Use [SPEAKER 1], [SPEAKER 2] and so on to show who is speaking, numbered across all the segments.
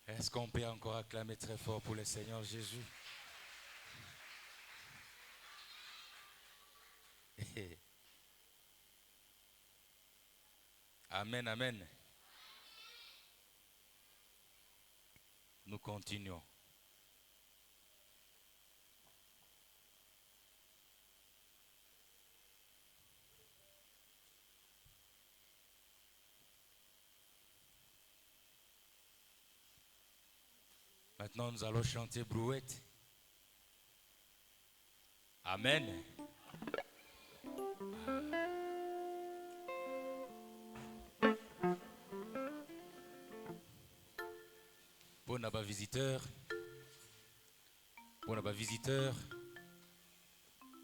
[SPEAKER 1] Est-ce qu'on peut encore acclamer très fort pour le Seigneur Jésus? Amen, amen. Nous continuons. Maintenant, nous allons chanter Brouette. Amen. Bon abat visiteur. Bon abat visiteur.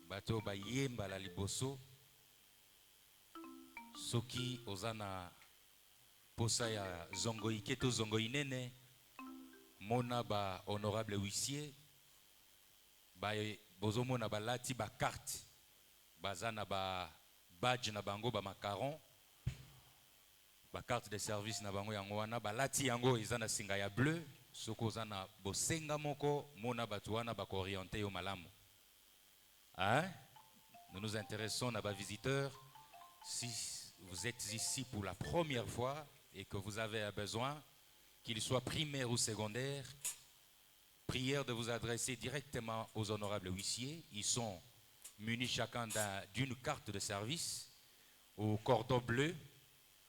[SPEAKER 1] Bato ba yemba la liboso. Soki ozana posa ya zongo iketo zongo inene. Mona ba honorable huissier ba bozo mona ba lati ba carte bazana ba badge na bango ba macaron ba carte de service na bango yango wana ba lati yango izana singa ya bleu soko zana bosenga moko mona batu wana ba ko orienter yo malamu. Hein? Nous nous intéressons à ba visiteurs. Si vous êtes ici pour la première fois et que vous avez besoin, qu'il soit primaire ou secondaire, prière de vous adresser directement aux honorables huissiers. Ils sont munis chacun d'une carte de service au cordon bleu.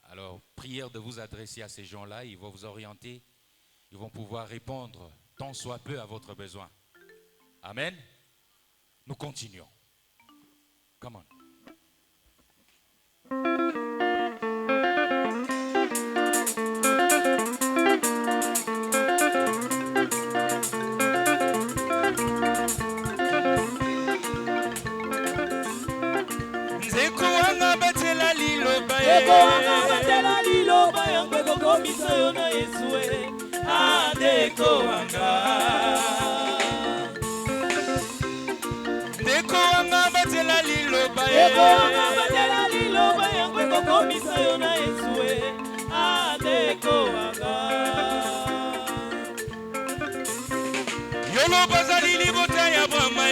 [SPEAKER 1] Alors, prière de vous adresser à ces gens-là. Ils vont vous orienter. Ils vont pouvoir répondre tant soit peu à votre besoin. Amen. Nous continuons. Come on. Yolo bazali libota ya mama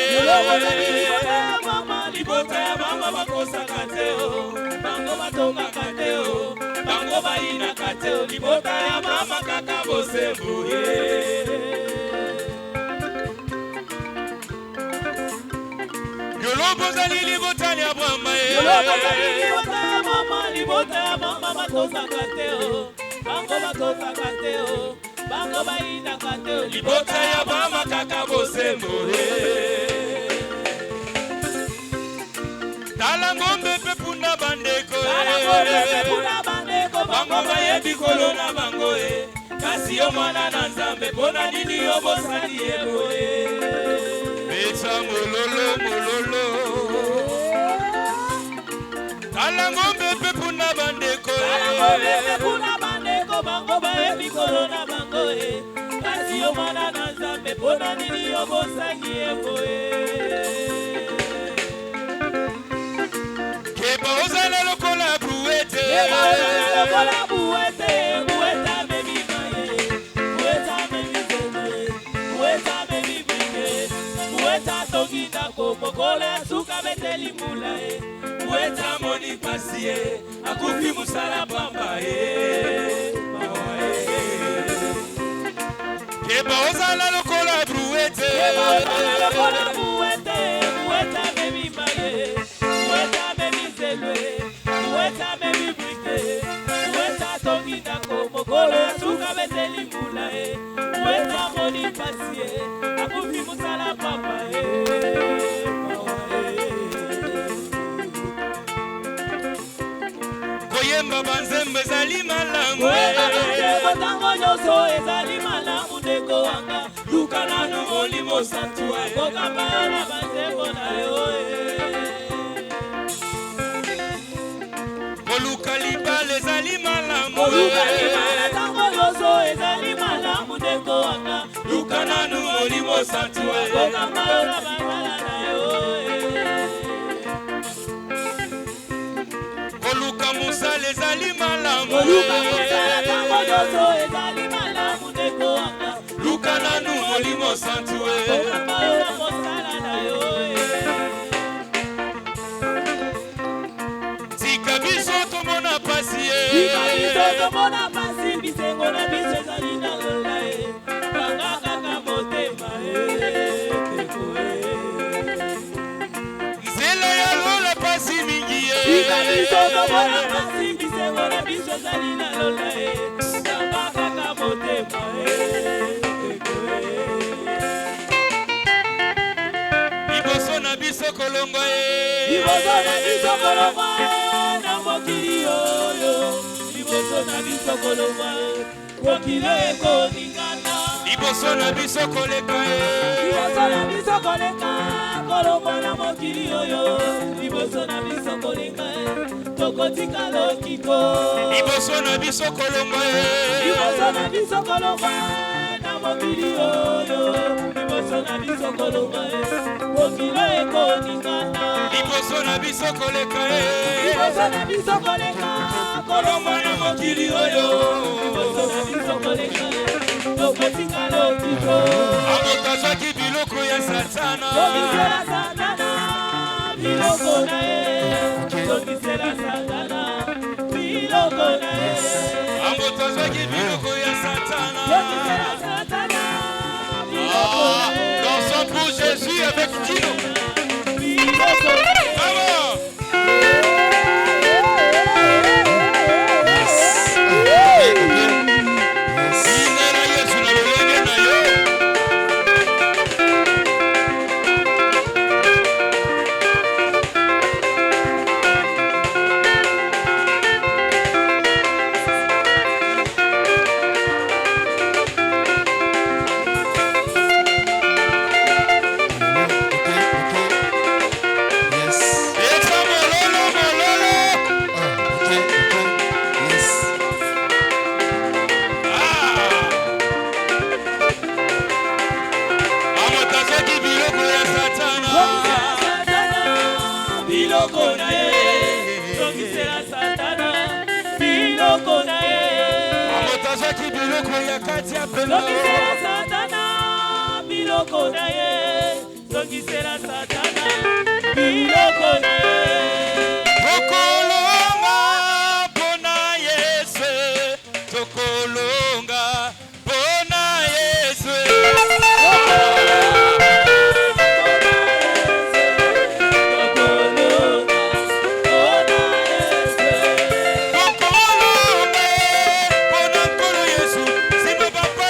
[SPEAKER 1] libota ya mama bakosa kateo bango batonga kateo bango baina kateo libota ya mama kaka bosembu Yolo bazali libota ya mama libota ya mama bakosa kateo bango bakosa kateo
[SPEAKER 2] bango baina kate
[SPEAKER 1] libota ya bama kaka bosembo tala ngombe pe puna bandeko bango bayebi kolona bango kasi yo mwana na nzambe pona nini yo bosali eboye beta mololo mololo tala ngombe pe puna bandeko
[SPEAKER 2] bango bayebi kolona bango kasi yo mwana na nzambe pona nini yo bosali eboye
[SPEAKER 1] keba ozala lokola buete
[SPEAKER 2] Mokola suka beteli mula
[SPEAKER 1] Weta moni pasi akufi musala pamba Keba ozala lokola bruete
[SPEAKER 2] Weta baby maye Weta baby zelwe Weta baby brike Weta tongi dako mokola suka beteli mula Weta moni pasi akufi musala pamba
[SPEAKER 1] Koyemba banzembe zali malamu
[SPEAKER 2] Tango nyoso ezali malamu ndeko wanga Luka nanu molimo santua Koka para banzembo na yo
[SPEAKER 1] Koluka libale zali malamu
[SPEAKER 2] Koluka libale tango nyoso ezali malamu ndeko wanga
[SPEAKER 1] Luka nanu molimo santua
[SPEAKER 2] Koka para banzala na yo
[SPEAKER 1] Koluka musale zali malamu
[SPEAKER 2] Koluka musale tango nyoso ezali malamu ndeko wanga
[SPEAKER 1] Luka nanu molimo santua
[SPEAKER 2] Koka para musala na yo
[SPEAKER 1] Tika biso tomona pasi
[SPEAKER 2] Tika biso tomona pasi bisengo na biso ezali na lola Banga kaka motema
[SPEAKER 1] Nzela ya lola pasi mingi
[SPEAKER 2] Tika biso tomona pasi bisengo na biso ezali na lola Banga kaka motema
[SPEAKER 1] Liboso na biso kolongwa
[SPEAKER 2] Liboso na biso kolongwa na mokili oyo Liboso na biso kolongwa mokili ekoningana
[SPEAKER 1] Liboso na biso koleka
[SPEAKER 2] Liboso na biso koleka kolongwa na mokili oyo Liboso na biso kolenga tokotika lokiko
[SPEAKER 1] Liboso na biso kolongwa
[SPEAKER 2] Liboso na biso kolongwa na mokili oyo Liboso na biso kolongwa mokili ekoningana
[SPEAKER 1] Liboso na biso koleka
[SPEAKER 2] Liboso na biso koleka kolongwa na mokili oyo Liboso na biso koleka tokotika lokiko
[SPEAKER 1] Amotazwaki biloko ya satana
[SPEAKER 2] Tokisela satana biloko na ye Tokisela satana biloko na ye
[SPEAKER 1] Amotazwaki biloko ya satana
[SPEAKER 2] Tokisela satana biloko na ye
[SPEAKER 1] Dansons pour Jésus avec Tino
[SPEAKER 2] Biloko na ye
[SPEAKER 1] Bravo
[SPEAKER 2] Tokisela satana biloko na ye Tokisela satana biloko na ye
[SPEAKER 1] Tokolonga pona Yesu Tokolonga pona Yesu
[SPEAKER 2] Tokisela
[SPEAKER 1] Tokolonga pona Nkolo Yesu Simba papa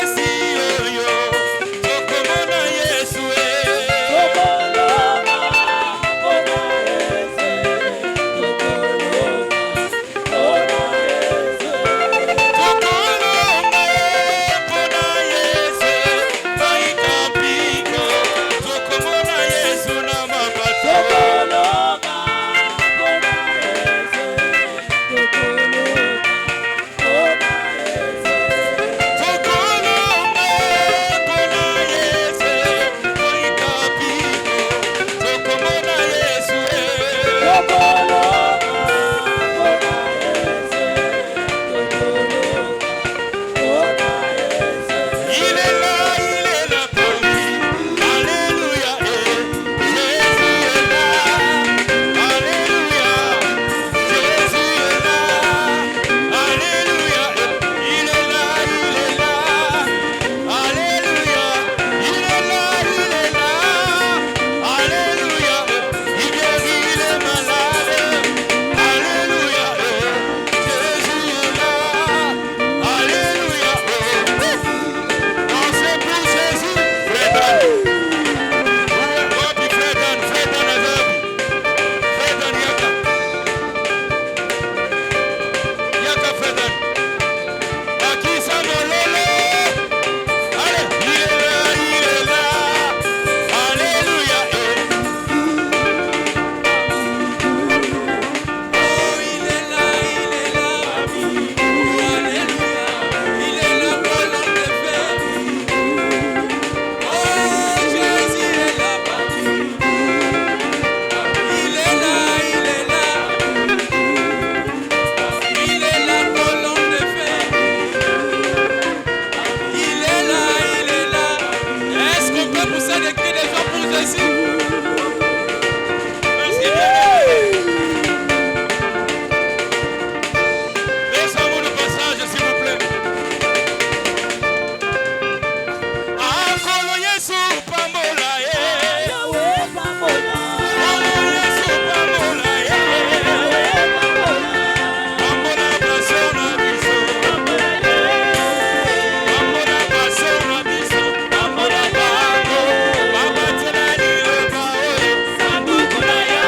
[SPEAKER 1] Merci. Merci bien. Laissez-moi le passage, s'il vous plaît. Akolo Yesu pambola ye.
[SPEAKER 2] Yahweh pambola.
[SPEAKER 1] Akolo Yesu pambola ye. Pambola basona biso.
[SPEAKER 2] Pambola ye.
[SPEAKER 1] Pambola basona biso. Pambola bango. Baba tela lilo bao.
[SPEAKER 2] Sanduku na ye.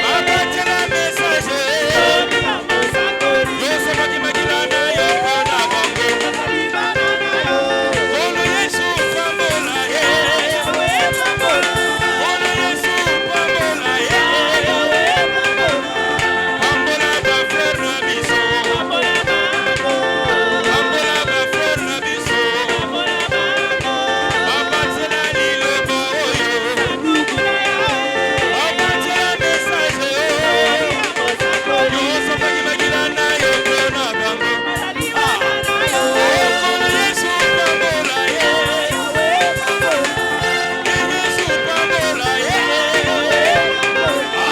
[SPEAKER 1] Baba tela message.
[SPEAKER 2] Soli ya mosakoli.
[SPEAKER 1] Yoso makimagila na yo kona bango.
[SPEAKER 2] Atalibana na yo.
[SPEAKER 1] Akolo Yesu pambola ye.
[SPEAKER 2] Yahweh pambola.
[SPEAKER 1] Akolo Yesu pambola ye.
[SPEAKER 2] Yahweh pambola.
[SPEAKER 1] Pambola ba fleur na biso.
[SPEAKER 2] Pambola bango.
[SPEAKER 1] Pambola ba fleur na biso.
[SPEAKER 2] Pambola bango.
[SPEAKER 1] Baba tela lilo bao yo.
[SPEAKER 2] Sanduku na ye.
[SPEAKER 1] Baba tela message yo.
[SPEAKER 2] Soli ya mosakoli.
[SPEAKER 1] Yoso makimagila na yo kona bango.
[SPEAKER 2] Atalibana na yo.
[SPEAKER 1] Akolo Yesu pambola ye.
[SPEAKER 2] Yahweh pambola.
[SPEAKER 1] Yesu pambola ye.
[SPEAKER 2] Yahweh pambola.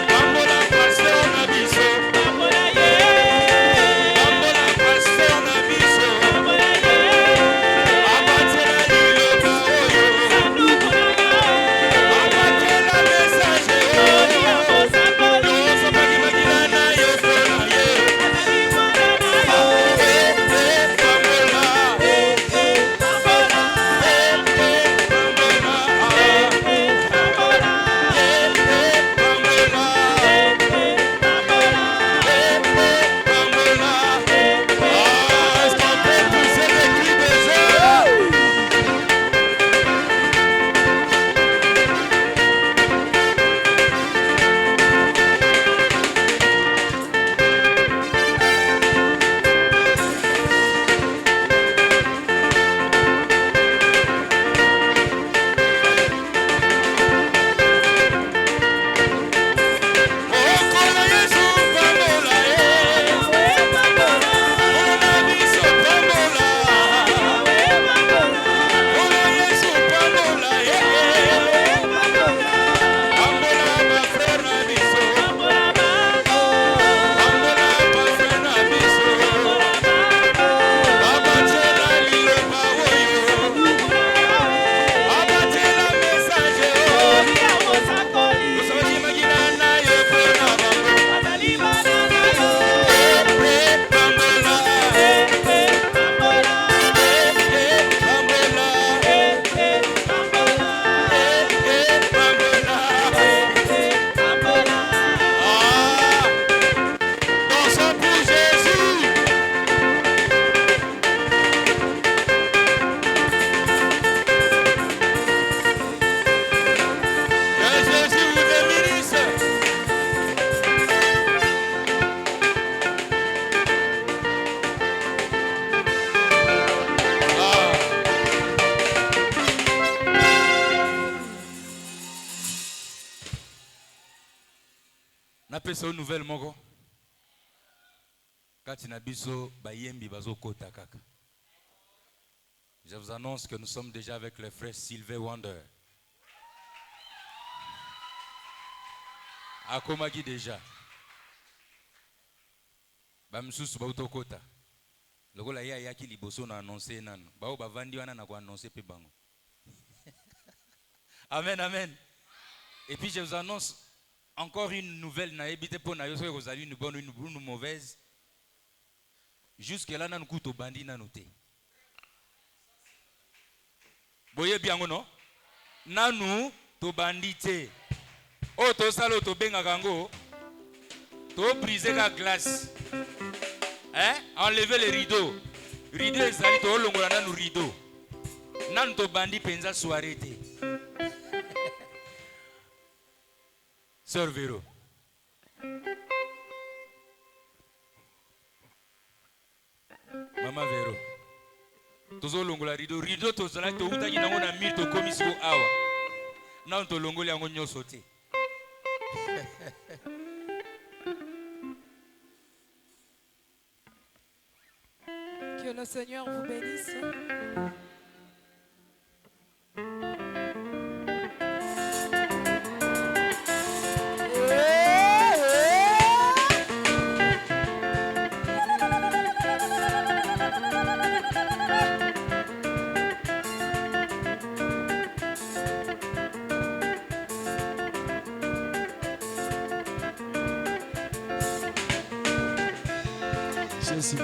[SPEAKER 1] Pambola pasteur na biso.
[SPEAKER 2] Pambola ye.
[SPEAKER 1] Pambola pasteur na biso.
[SPEAKER 2] Pambola ye.
[SPEAKER 1] Abatela lilo bao yo.
[SPEAKER 2] Sanduku na ye.
[SPEAKER 1] Abatela message
[SPEAKER 2] Soli ya
[SPEAKER 1] yo.
[SPEAKER 2] mosakoli.
[SPEAKER 1] Yoso makimagila na yo kona ye.
[SPEAKER 2] Atalibana na yo.
[SPEAKER 1] Pambola.
[SPEAKER 2] Pambola.
[SPEAKER 1] Pambola.
[SPEAKER 2] Pambola.
[SPEAKER 1] Est-ce qu'on peut pousser le cri de joie? Okolo Yesu pambola ye.
[SPEAKER 2] Yahweh pambola.
[SPEAKER 1] Ona biso pambola.
[SPEAKER 2] Yahweh pambola.
[SPEAKER 1] Okolo Yesu pambola ye.
[SPEAKER 2] Yahweh pambola.
[SPEAKER 1] Pambola ba frère na biso.
[SPEAKER 2] Pambola bango.
[SPEAKER 1] Pambola ba frère na biso.
[SPEAKER 2] Pambola bango.
[SPEAKER 1] Abatela lilo bao yo.
[SPEAKER 2] Sanduku na Yahweh.
[SPEAKER 1] Abatela message yo.
[SPEAKER 2] Soli ya mosakoli.
[SPEAKER 1] Yoso makimagila na yo kona bango.
[SPEAKER 2] Atalibana na yo.
[SPEAKER 1] Pambola.
[SPEAKER 2] Pambola.
[SPEAKER 1] Pambola.
[SPEAKER 2] Pambola.
[SPEAKER 1] Pambola.
[SPEAKER 2] Pambola.
[SPEAKER 1] Ah, dansons pour Jésus. Que Jésus vous bénisse. Ah. Napesa une nouvelle moko. Kati na biso bayembi bazokota kaka. Je vous annonce que nous sommes déjà avec le frère Sylvain Wonder. Akomaki déjà. Bamsusu bautokota. Lokola ya yaki liboso na annoncer nano. Bao bavandi wana na ko annoncer pe bango. Amen, amen. Et puis je vous annonce encore une nouvelle na ebite po na yo soki kozali une bonne ou une mauvaise. Jusque là nanu kuto bandi nanu te. Boye biango no? Nanu to bandi te. O to salo to benga kango. To briser la glace. Hein? Enlever les rideaux. Rideau ezali to longola nanu rideau. Nanu to bandi penza soirée te. Sœur Véro. Maman Véro. Tozo longola rideau. Rideau to zala to utaki nango na mir to komisi ko awa. Nanu to longoli yango nyoso te.
[SPEAKER 3] Que le Seigneur vous bénisse.
[SPEAKER 4] Jésus.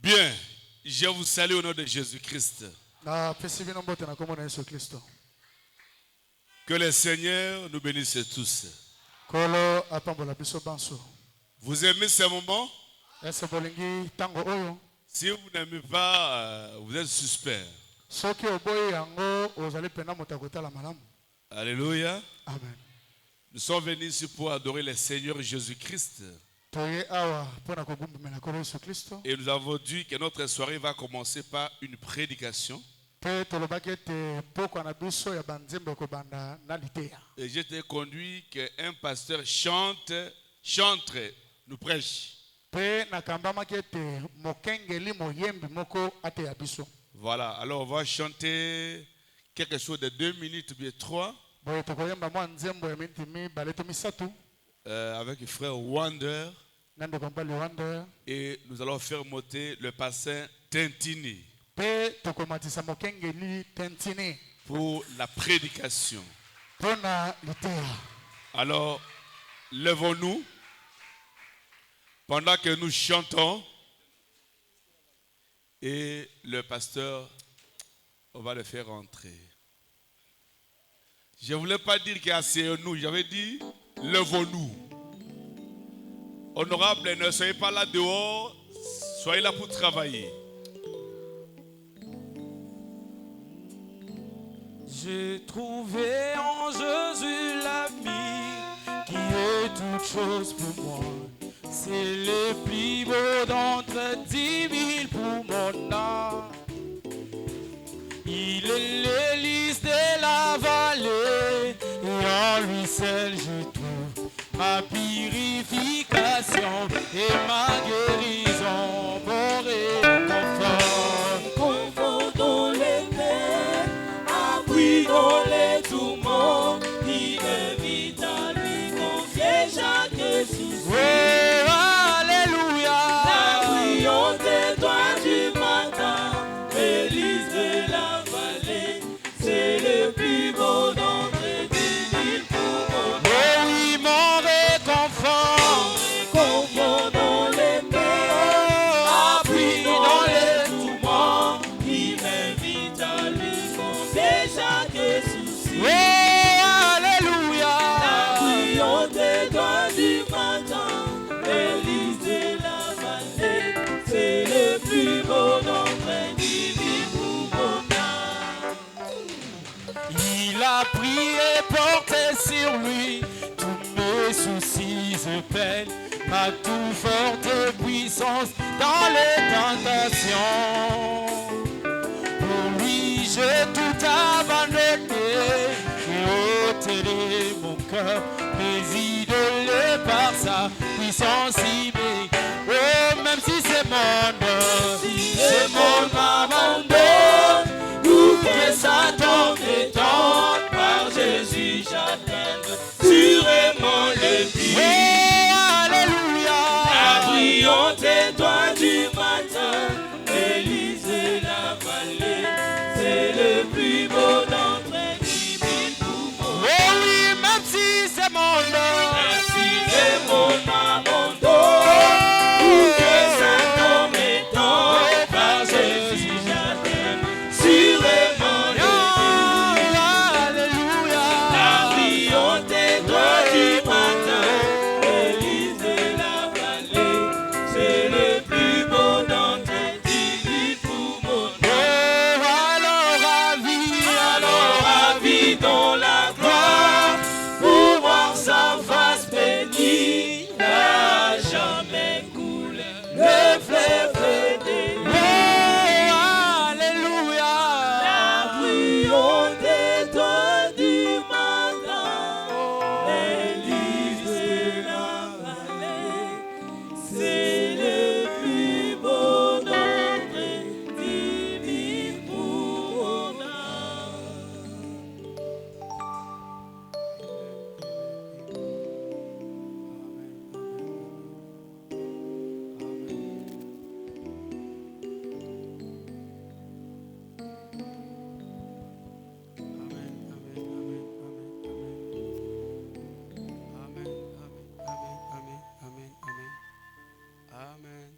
[SPEAKER 5] Bien, je vous salue au nom de Jésus-Christ. Que le Seigneur nous bénisse tous. Vous aimez ce moment? Si vous n'aimez pas, vous êtes suspect. Alléluia.
[SPEAKER 4] Amen.
[SPEAKER 5] Nous sommes venus ici pour adorer le Seigneur Jésus-Christ. Et nous avons dit que notre soirée va commencer par une prédication. Et j'étais conduit qu'un pasteur chante, nous prêche. Voilà, alors on va chanter quelque chose de 2 minutes ou bien 3 avec le frère Wander. Et nous allons faire monter le pasteur Tintini pour la prédication. Alors, levons-nous pendant que nous chantons et le pasteur, on va le faire entrer. Je ne voulais pas dire qu'asseyons-nous, j'avais dit levons-nous. Honorable, ne soyez pas là dehors, soyez là pour travailler.
[SPEAKER 2] J'ai trouvé en Jésus l'ami qui est toute chose pour moi. C'est le plus beau d'entre 10 000 pour mon âme. Il est l'hélice de la vallée et en lui seul je trouve ma purification et ma guérison, mon réconfort. Confort dans les peines, appui dans les tourments, il m'invite à lui confier chaque souci. Oh, alléluia. La brillante étoile du matin, l'hélice de la vallée, c'est le plus beau d'entre 10 000 pour mon âme. Confort dans les peines, appui dans les tourments, il m'invite à lui confier chaque souci. Oh, alléluia. La brillante étoile du matin, l'hélice de la vallée, c'est le plus beau d'entre 10 000 pour mon âme. Il a pris et porté sur lui tous mes soucis et peines, ma toute forte puissance dans les tentations. Pour lui, j'ai tout abandonné et ôté mon cœur, mes idoles par sa puissance innée. Oh, même si ce monde m'abandonne, ou que Satan m'étonne, par Jésus j'atteindrai sûrement le but. Oh, alléluia. La brillante étoile du matin, l'hélice de la vallée, c'est le plus beau d'entre 10 000 pour moi. Oh oui, même si c'est mon nom, même si c'est mon abandon, ou que Satan m'étonne, par Jésus j'atteindrai sûrement le but. Alléluia. La brillante étoile du matin, l'hélice de la vallée, c'est le plus beau d'entre 10 000 pour mon âme. Oh, alors ravi dans la gloire, pour voir sa face bénie, n'a jamais coulé le fleuve des nuits. Oh, alléluia. La brillante étoile du matin, l'hélice de la vallée, c'est le plus beau d'entre 10 000 pour mon âme. Amen.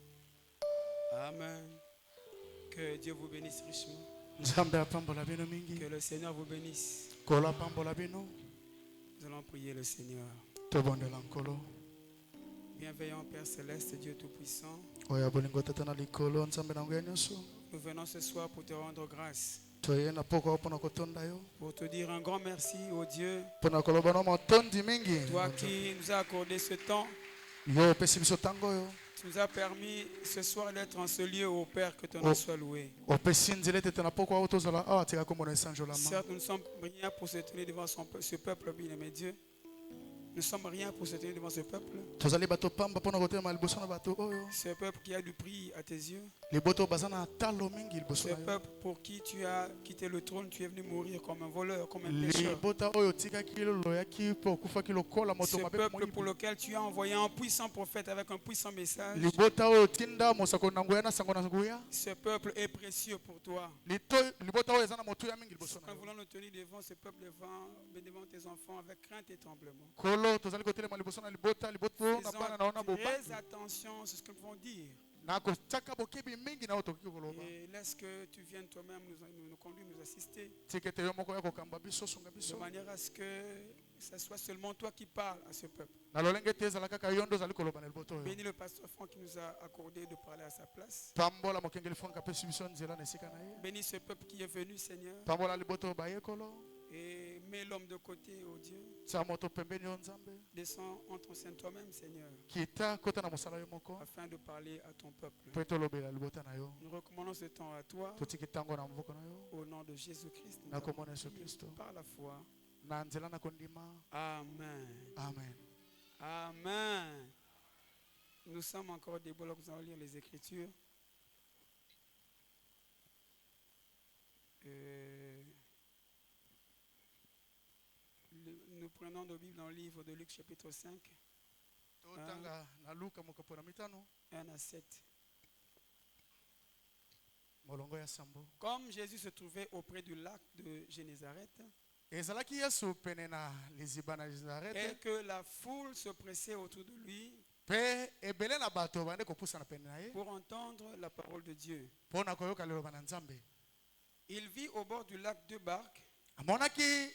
[SPEAKER 2] Amen. Que Dieu vous bénisse richement. Que le Seigneur vous bénisse. Nous allons prier le Seigneur. Bienveillant Père Céleste, Dieu Tout-Puissant, nous venons ce soir pour te rendre grâce, pour te dire un grand merci au Dieu, toi qui nous as accordé ce temps
[SPEAKER 4] Yo opesi biso tango yo.
[SPEAKER 6] Tu nous as permis ce soir d'être en ce lieu, au Père, que ton nom soit loué.
[SPEAKER 4] Opesi nzela tete na poko autozola ah tika komona esanjo la ma.
[SPEAKER 6] Certes, nous ne sommes rien pour se tenir devant ce peuple, bien-aimé Dieu. Nous ne sommes rien pour se tenir devant ce peuple.
[SPEAKER 4] Tozali bato pamba pona kotema liboso na bato oyo.
[SPEAKER 6] Ce peuple qui a du prix à tes yeux.
[SPEAKER 4] Liboto bazana talo mingi liboso
[SPEAKER 6] Ce
[SPEAKER 4] na yo.
[SPEAKER 6] peuple pour qui tu as quitté le trône, tu es venu mourir comme un voleur, comme un pécheur.
[SPEAKER 4] Libota oyo tika kilo loyaki po kufa kilo kola moto
[SPEAKER 6] Ce
[SPEAKER 4] mabe
[SPEAKER 6] peuple pour lequel tu as envoyé un puissant prophète avec un puissant message.
[SPEAKER 4] Libota oyo tinda mosako na nguya na sango na nguya.
[SPEAKER 6] Ce peuple est précieux pour toi.
[SPEAKER 4] Libota oyo ezana moto ya mingi liboso na
[SPEAKER 6] Nous
[SPEAKER 4] yo.
[SPEAKER 6] voulons nous tenir devant ce peuple, devant tes enfants avec crainte et tremblement.
[SPEAKER 4] Kolo tozali kotelema liboso na libota liboto na bana naona boba.
[SPEAKER 6] Très attention sur ce que nous vont dire.
[SPEAKER 4] Na kotaka bokebi mingi na otoki koloba.
[SPEAKER 6] Et laisse que tu viennes toi-même nous conduire, nous assister.
[SPEAKER 4] Tikete yo moko ya kokamba biso sunga
[SPEAKER 6] De
[SPEAKER 4] biso.
[SPEAKER 6] manière à ce que ce soit seulement toi qui parles à ce peuple.
[SPEAKER 4] Na lolenge te ezala kaka yondo zali koloba na liboto oyo.
[SPEAKER 6] Bénis le pasteur Franck qui nous a accordé de parler à sa place.
[SPEAKER 4] Pambola mokengeli fonka pesi biso nzela na esika na ye.
[SPEAKER 6] Bénis ce peuple qui est venu, Seigneur.
[SPEAKER 4] Pambola liboto baye kolo.
[SPEAKER 6] Et mets l'homme de côté, oh Dieu.
[SPEAKER 4] Tsa moto pembeni yo nzambe.
[SPEAKER 6] Descends en ton sein toi-même, Seigneur,
[SPEAKER 4] Kita kota na mosala yo moko.
[SPEAKER 6] afin de parler à ton peuple.
[SPEAKER 4] Po tolobela libota na yo.
[SPEAKER 6] Nous recommandons ce temps à toi,
[SPEAKER 4] Totiki tango na mvoko na yo.
[SPEAKER 6] au nom de Jésus-Christ. nous
[SPEAKER 4] Na
[SPEAKER 6] avons
[SPEAKER 4] komona Yesu
[SPEAKER 6] prié
[SPEAKER 4] Kristo.
[SPEAKER 6] par la foi.
[SPEAKER 4] Na nzela na kondima.
[SPEAKER 6] Amen.
[SPEAKER 4] Amen.
[SPEAKER 6] Amen. Nous sommes encore debout, alors que nous allons lire les Écritures. Nous prenons nos Bibles dans le livre de Luc chapitre 5,
[SPEAKER 4] Totanga na Luka mokopo na mitano.
[SPEAKER 6] 1 à 7.
[SPEAKER 4] Molongo ya sambo.
[SPEAKER 6] Comme Jésus se trouvait auprès du lac de Génézareth
[SPEAKER 4] Ezalaki Yesu pene na liziba na
[SPEAKER 6] et
[SPEAKER 4] Nazareth.
[SPEAKER 6] que la foule se pressait autour de lui
[SPEAKER 4] Pe ebele na bato bande kopusa na pene na ye.
[SPEAKER 6] pour entendre la parole de Dieu,
[SPEAKER 4] Pona koyoka liloba na Nzambe.
[SPEAKER 6] il vit au bord du lac deux barques.
[SPEAKER 4] Amonaki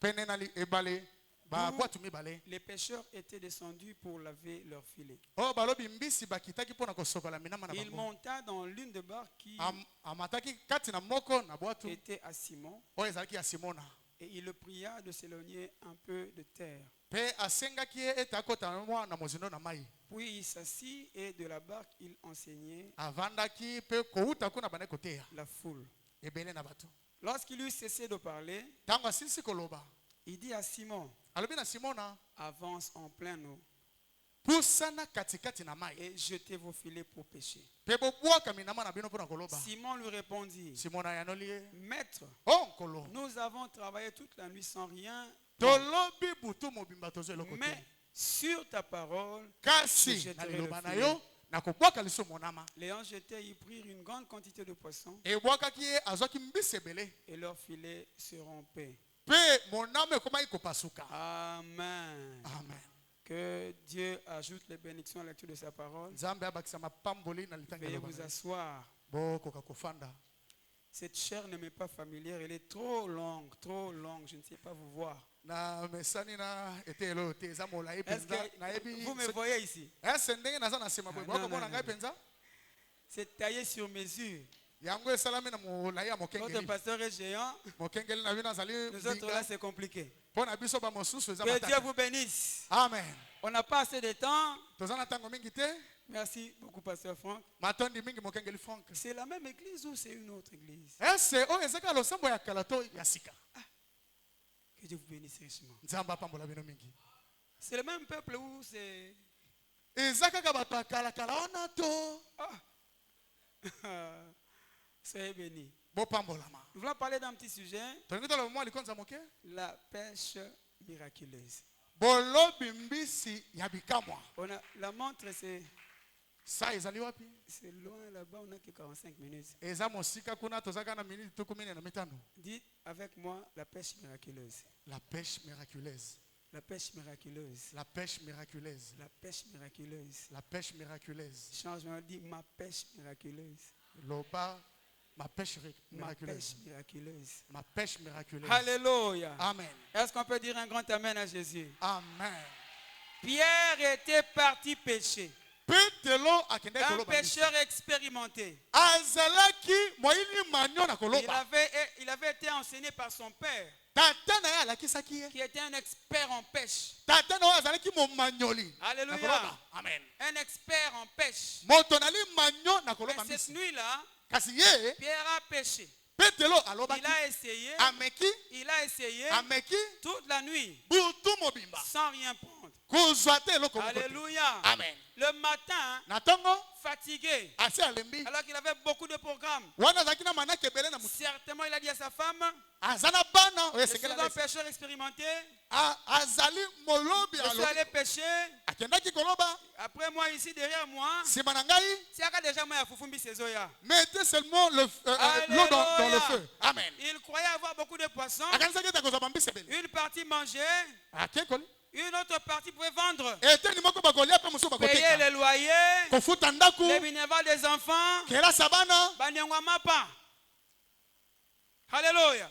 [SPEAKER 4] pene na ebale ba kwatu mibale.
[SPEAKER 6] Les pêcheurs étaient descendus pour laver leurs filets.
[SPEAKER 4] Oh balobi mbisi bakitaki pona kosokola minama na
[SPEAKER 6] Il
[SPEAKER 4] bango.
[SPEAKER 6] monta dans l'une des barques qui
[SPEAKER 4] Amataki kati na moko na bwatu.
[SPEAKER 6] était à Simon
[SPEAKER 4] Oyo ezalaki ya Simona.
[SPEAKER 6] et il le pria de s'éloigner un peu de terre.
[SPEAKER 4] Pe asengaki ye ete akota mwa na mozindo na mai.
[SPEAKER 6] Puis il s'assit et de la barque il enseignait
[SPEAKER 4] Avandaki pe kouta kuna bane koteya.
[SPEAKER 6] la foule.
[SPEAKER 4] Ebele na bato.
[SPEAKER 6] Lorsqu'il eut cessé de parler,
[SPEAKER 4] Tango asilisi koloba.
[SPEAKER 6] il dit à Simon,
[SPEAKER 4] Alobi na Simona.
[SPEAKER 6] avance en plein eau
[SPEAKER 4] Pusana katikati na mai.
[SPEAKER 6] et jetez vos filets pour pêcher.
[SPEAKER 4] Pe bobwaka minama na bino pona koloba.
[SPEAKER 6] Simon lui répondit,
[SPEAKER 4] Simona yanoli ye.
[SPEAKER 6] Maître,
[SPEAKER 4] Oh nkolo.
[SPEAKER 6] nous avons travaillé toute la nuit sans rien,
[SPEAKER 4] Tolobi butu mobimba tozo eloko te.
[SPEAKER 6] mais sur ta parole, je
[SPEAKER 4] Kasi na
[SPEAKER 6] jetterai le
[SPEAKER 4] liloba na
[SPEAKER 6] filet.
[SPEAKER 4] yo na kobwaka liso monama.
[SPEAKER 6] L'ayant jeté, ils prirent une grande quantité de poissons
[SPEAKER 4] Ebwakaki ye azwaki mbisi ebele.
[SPEAKER 6] et leurs filets se rompaient.
[SPEAKER 4] Pe monama ekomaki kopasuka.
[SPEAKER 6] Amen.
[SPEAKER 4] Amen.
[SPEAKER 6] Que Dieu ajoute les bénédictions à la lecture de sa parole.
[SPEAKER 4] Nzambe abakisa mapamboli na litanga
[SPEAKER 6] Veuillez
[SPEAKER 4] liloba
[SPEAKER 6] vous
[SPEAKER 4] na ye.
[SPEAKER 6] asseoir.
[SPEAKER 4] Bokoka kofanda.
[SPEAKER 6] Cette chair ne m'est pas familière, elle est trop longue, je ne sais pas vous voir.
[SPEAKER 4] Na mesani na ete elo te eza molai
[SPEAKER 6] Est-ce
[SPEAKER 4] penza na
[SPEAKER 6] que
[SPEAKER 4] yebi.
[SPEAKER 6] vous me voyez ici?
[SPEAKER 4] Ese ndenge naza na sima boye.
[SPEAKER 6] non,
[SPEAKER 4] Boko mona
[SPEAKER 6] non,
[SPEAKER 4] ngai
[SPEAKER 6] non.
[SPEAKER 4] penza.
[SPEAKER 6] C'est taillé sur mesure.
[SPEAKER 4] Yango esalami na molai ya
[SPEAKER 6] Votre
[SPEAKER 4] mokengeli.
[SPEAKER 6] pasteur est géant,
[SPEAKER 4] Mokengeli na bino azali
[SPEAKER 6] nous autres là
[SPEAKER 4] binga.
[SPEAKER 6] c'est compliqué.
[SPEAKER 4] Pona biso ba mosusu eza
[SPEAKER 6] Que Dieu
[SPEAKER 4] matata.
[SPEAKER 6] vous bénisse.
[SPEAKER 4] Amen.
[SPEAKER 6] On n'a pas assez de temps.
[SPEAKER 4] Toza na tango mingi te.
[SPEAKER 6] Merci beaucoup, pasteur Franck.
[SPEAKER 4] Matondi mingi mokengeli Frank.
[SPEAKER 6] C'est la même église ou c'est une autre église?
[SPEAKER 4] Ese o ezaka losambo ya kalato ya sika.
[SPEAKER 6] Que Dieu vous bénisse richement.
[SPEAKER 4] Nzamba pambola bino mingi.
[SPEAKER 6] C'est le même peuple où c'est...
[SPEAKER 4] Ezaka ka bato kala kala ona to.
[SPEAKER 6] Soyez bénis.
[SPEAKER 4] Bo pambola ma.
[SPEAKER 6] Nous voulons parler d'un petit sujet,
[SPEAKER 4] Tolingi to lo mwa likonza moke.
[SPEAKER 6] la pêche miraculeuse.
[SPEAKER 4] Bolobi mbisi ya bikamwa.
[SPEAKER 6] La montre,
[SPEAKER 4] Sa ezali wapi?
[SPEAKER 6] c'est loin là-bas, on n'a que 45 minutes.
[SPEAKER 4] Eza mosika kuna tozaka na minute tuku mine na mitano.
[SPEAKER 6] Dites avec moi la pêche miraculeuse.
[SPEAKER 4] La pêche miraculeuse.
[SPEAKER 6] La pêche miraculeuse.
[SPEAKER 4] La pêche miraculeuse.
[SPEAKER 6] La pêche miraculeuse.
[SPEAKER 4] La pêche miraculeuse.
[SPEAKER 6] Changement dit ma pêche miraculeuse.
[SPEAKER 4] Loba ma pêche
[SPEAKER 6] Ma pêche
[SPEAKER 4] miraculeuse.
[SPEAKER 6] miraculeuse.
[SPEAKER 4] Ma pêche miraculeuse.
[SPEAKER 6] Alléluia.
[SPEAKER 4] Amen.
[SPEAKER 6] Est-ce qu'on peut dire un grand amen à Jésus?
[SPEAKER 4] Amen.
[SPEAKER 6] Pierre était parti pêcher.
[SPEAKER 4] Petelo akende
[SPEAKER 6] Un
[SPEAKER 4] koloba.
[SPEAKER 6] pêcheur expérimenté.
[SPEAKER 4] Azalaki moyini manyo na koloba.
[SPEAKER 6] Il avait été enseigné par son père.
[SPEAKER 4] tata na ye alakisaki ye
[SPEAKER 6] qui était un expert en pêche.
[SPEAKER 4] tata na oyo azalaki momanyoli
[SPEAKER 6] Alléluia.
[SPEAKER 4] nakoloba amen
[SPEAKER 6] Un expert en pêche.
[SPEAKER 4] moto nali manyo na koloba
[SPEAKER 6] Mais cette
[SPEAKER 4] mbisi
[SPEAKER 6] nuit-là,
[SPEAKER 4] kasi ye
[SPEAKER 6] Pierre a pêché.
[SPEAKER 4] petelo
[SPEAKER 6] Il
[SPEAKER 4] alobaki
[SPEAKER 6] a essayé.
[SPEAKER 4] ameki
[SPEAKER 6] Il a essayé
[SPEAKER 4] ameki
[SPEAKER 6] toute la nuit
[SPEAKER 4] butu mobimba
[SPEAKER 6] sans rien prendre.
[SPEAKER 4] kozwa te eloko moko te.
[SPEAKER 6] Alléluia.
[SPEAKER 4] amen
[SPEAKER 6] Le matin,
[SPEAKER 4] na ntongo
[SPEAKER 6] fatigué,
[SPEAKER 4] asi alembi
[SPEAKER 6] alors qu'il avait beaucoup de programmes.
[SPEAKER 4] wana azalaki na manaki ebele na motu
[SPEAKER 6] Certainement, il a dit à sa femme,
[SPEAKER 4] aza na bana oyo
[SPEAKER 6] je suis
[SPEAKER 4] esengeli
[SPEAKER 6] un
[SPEAKER 4] alesi.
[SPEAKER 6] pêcheur expérimenté.
[SPEAKER 4] Azali molobi
[SPEAKER 6] Je suis allé pêcher.
[SPEAKER 4] akendaki koloba
[SPEAKER 6] Après moi, ici, derrière moi,
[SPEAKER 4] nsima na ngai
[SPEAKER 6] c'est déjà moi, Fufumbi Sezoya.
[SPEAKER 4] mettez seulement l'eau dans le feu amen
[SPEAKER 6] Il croyait avoir beaucoup de poissons.
[SPEAKER 4] akanisaki ete akozwa bambisi ebele
[SPEAKER 6] Une partie mangeait,
[SPEAKER 4] akekoli
[SPEAKER 6] une autre partie pouvait vendre.
[SPEAKER 4] eteni moko bakolia mpe mosusu
[SPEAKER 6] Payer
[SPEAKER 4] bakoteka
[SPEAKER 6] les loyers,
[SPEAKER 4] kofuta ndaku
[SPEAKER 6] les minervales des enfants.
[SPEAKER 4] kelasa bana
[SPEAKER 6] Banyangwama pas. Alléluia.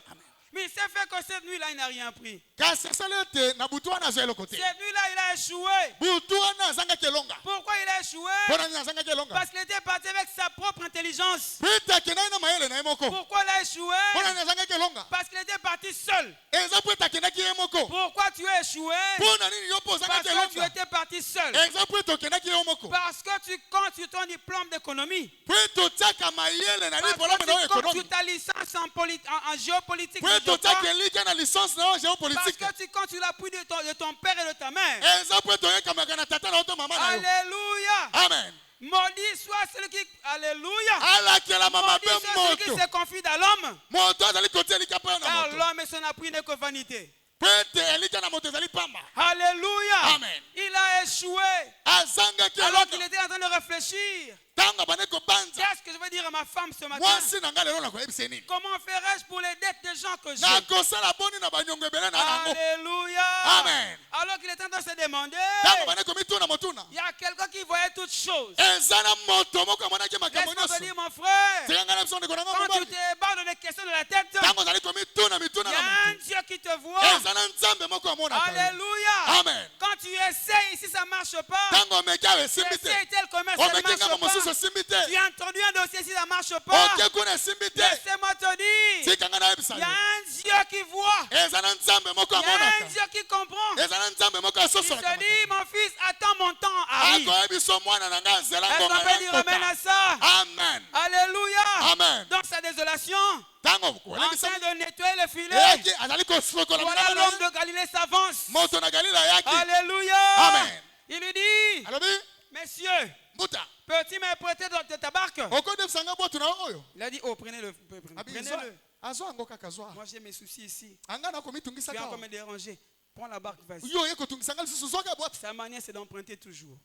[SPEAKER 6] Mais il s'est fait que cette nuit-là, il n'a rien pris.
[SPEAKER 4] kasi asali ete na butu wana azwa eloko te
[SPEAKER 6] Cette nuit-là, il a échoué.
[SPEAKER 4] butu wana azangaki elonga
[SPEAKER 6] Pourquoi il a échoué?
[SPEAKER 4] mpo nani azangaki elonga
[SPEAKER 6] Parce qu'il était parti avec sa propre intelligence.
[SPEAKER 4] mpo ete akendaki na mayele na ye moko
[SPEAKER 6] Pourquoi il a échoué?
[SPEAKER 4] mpo nani azangaki elonga
[SPEAKER 6] Parce qu'il était parti seul.
[SPEAKER 4] eza mpo ete akendaki ye moko
[SPEAKER 6] Pourquoi tu as échoué?
[SPEAKER 4] mpo na nini yo mpo
[SPEAKER 6] Parce
[SPEAKER 4] ozangaki
[SPEAKER 6] que tu
[SPEAKER 4] elonga
[SPEAKER 6] étais parti seul.
[SPEAKER 4] eza mpo ete okendaki yo moko
[SPEAKER 6] Parce que tu comptes sur ton diplôme d'économie.
[SPEAKER 4] mpo ete otiaka mayele na
[SPEAKER 6] Parce
[SPEAKER 4] diplome na oyo
[SPEAKER 6] que tu comptes
[SPEAKER 4] ekonomi
[SPEAKER 6] sur ta licence en géopolitique.
[SPEAKER 4] mpo ete otiaka elika na licence na oyo
[SPEAKER 6] Parce
[SPEAKER 4] géopolitique
[SPEAKER 6] que tu comptes sur l'appui de ton père et de ta mère.
[SPEAKER 4] eza mpo ete oyekamaka na tata na yo to mama na yo
[SPEAKER 6] Alléluia.
[SPEAKER 4] amen
[SPEAKER 6] Maudit soit celui qui. Alléluia.
[SPEAKER 4] alakelama
[SPEAKER 6] Maudit
[SPEAKER 4] mabe
[SPEAKER 6] soit celui qui
[SPEAKER 4] moto
[SPEAKER 6] se confie dans l'homme.
[SPEAKER 4] moto azali kotia elika mpe na
[SPEAKER 6] Car
[SPEAKER 4] moto
[SPEAKER 6] l'homme et son appui n'est que vanité.
[SPEAKER 4] mpo ete elika na moto ezali pamba
[SPEAKER 6] Alléluia.
[SPEAKER 4] Amen.
[SPEAKER 6] Il a échoué.
[SPEAKER 4] azangaki
[SPEAKER 6] Alors qu'il
[SPEAKER 4] elonga
[SPEAKER 6] était en train de réfléchir.
[SPEAKER 4] ntango abandi kobanza
[SPEAKER 6] Qu'est-ce que je vais dire à ma femme ce matin?
[SPEAKER 4] mwasi na ngai lelo nakoyebisa nini
[SPEAKER 6] Comment ferais-je pour les dettes des gens que j'ai?
[SPEAKER 4] nakosala boni na banyongo ebele na nango
[SPEAKER 6] Alléluia.
[SPEAKER 4] Amen.
[SPEAKER 6] Alors qu'il est en train de se demander,
[SPEAKER 4] ntango bandi komituna motuna
[SPEAKER 6] il y a quelqu'un qui voyait toutes choses.
[SPEAKER 4] eza na moto moko amonaki makambo
[SPEAKER 6] Laisse-moi te
[SPEAKER 4] nyonso
[SPEAKER 6] dire, mon frère,
[SPEAKER 4] tikanga na biso ndeko na ngai
[SPEAKER 6] quand tu
[SPEAKER 4] mobali
[SPEAKER 6] te bats dans des questions de la tête,
[SPEAKER 4] ntango ozali komituna
[SPEAKER 6] il
[SPEAKER 4] mituna
[SPEAKER 6] y
[SPEAKER 4] na
[SPEAKER 6] a un
[SPEAKER 4] moto
[SPEAKER 6] Dieu qui te voit.
[SPEAKER 4] eza na nzambe moko amonaka yo.
[SPEAKER 6] Alléluia.
[SPEAKER 4] Amen.
[SPEAKER 6] Quand tu essaies ici, ça ne marche pas.
[SPEAKER 4] ntango omeki awa
[SPEAKER 6] Tu
[SPEAKER 4] esimbi te
[SPEAKER 6] essaies tel commerce, ça ne
[SPEAKER 4] omeki ngambo
[SPEAKER 6] marche
[SPEAKER 4] mosusu
[SPEAKER 6] pas.
[SPEAKER 4] esimbi
[SPEAKER 6] Tu
[SPEAKER 4] te
[SPEAKER 6] as entendu un dossier ici, ça ne marche pas.
[SPEAKER 4] oke kuna esimbi te
[SPEAKER 6] Laissez-moi te dire,
[SPEAKER 4] tikanga nayebisa
[SPEAKER 6] il y a
[SPEAKER 4] yo
[SPEAKER 6] un Dieu qui voit.
[SPEAKER 4] eza na nzambe moko
[SPEAKER 6] Il y a un
[SPEAKER 4] amonaka
[SPEAKER 6] Dieu qui comprend.
[SPEAKER 4] eza na nzambe moko
[SPEAKER 6] Il
[SPEAKER 4] asosolaka
[SPEAKER 6] se dit, mon fils, attends mon temps arrive.
[SPEAKER 4] akoyebiso mwana na ngai nzela
[SPEAKER 6] Est-ce qu'on
[SPEAKER 4] ngonga
[SPEAKER 6] peut dire amen à
[SPEAKER 4] ya
[SPEAKER 6] ça?
[SPEAKER 4] amen
[SPEAKER 6] Alléluia.
[SPEAKER 4] amen
[SPEAKER 6] Dans sa désolation,
[SPEAKER 4] ntango
[SPEAKER 6] en
[SPEAKER 4] olebisa
[SPEAKER 6] train de nettoyer le filet,
[SPEAKER 4] eyaki azali kosokola
[SPEAKER 6] voilà
[SPEAKER 4] bilamba na
[SPEAKER 6] l'homme
[SPEAKER 4] ye.
[SPEAKER 6] de Galilée s'avance.
[SPEAKER 4] moto na galila ayaki
[SPEAKER 6] Alléluia.
[SPEAKER 4] Amen.
[SPEAKER 6] Il lui dit,
[SPEAKER 4] alobi
[SPEAKER 6] messieurs,
[SPEAKER 4] mbuta
[SPEAKER 6] peux-tu me prêter de ta barque?
[SPEAKER 4] okodebisa ngai bwatu na yo oyo
[SPEAKER 6] Il a dit, oh, prenez-le.
[SPEAKER 4] Abi,
[SPEAKER 6] Prenez-le.
[SPEAKER 4] azwa yango kaka zwa
[SPEAKER 6] Moi, j'ai mes soucis ici.
[SPEAKER 4] anga
[SPEAKER 6] Tu
[SPEAKER 4] nakomitungisa
[SPEAKER 6] viens
[SPEAKER 4] ka
[SPEAKER 6] encore me déranger. Prends la barque, vas-y.
[SPEAKER 4] yo oye kotungisa ngai lisusu zwaka bwatu
[SPEAKER 6] Sa manière, c'est d'emprunter toujours.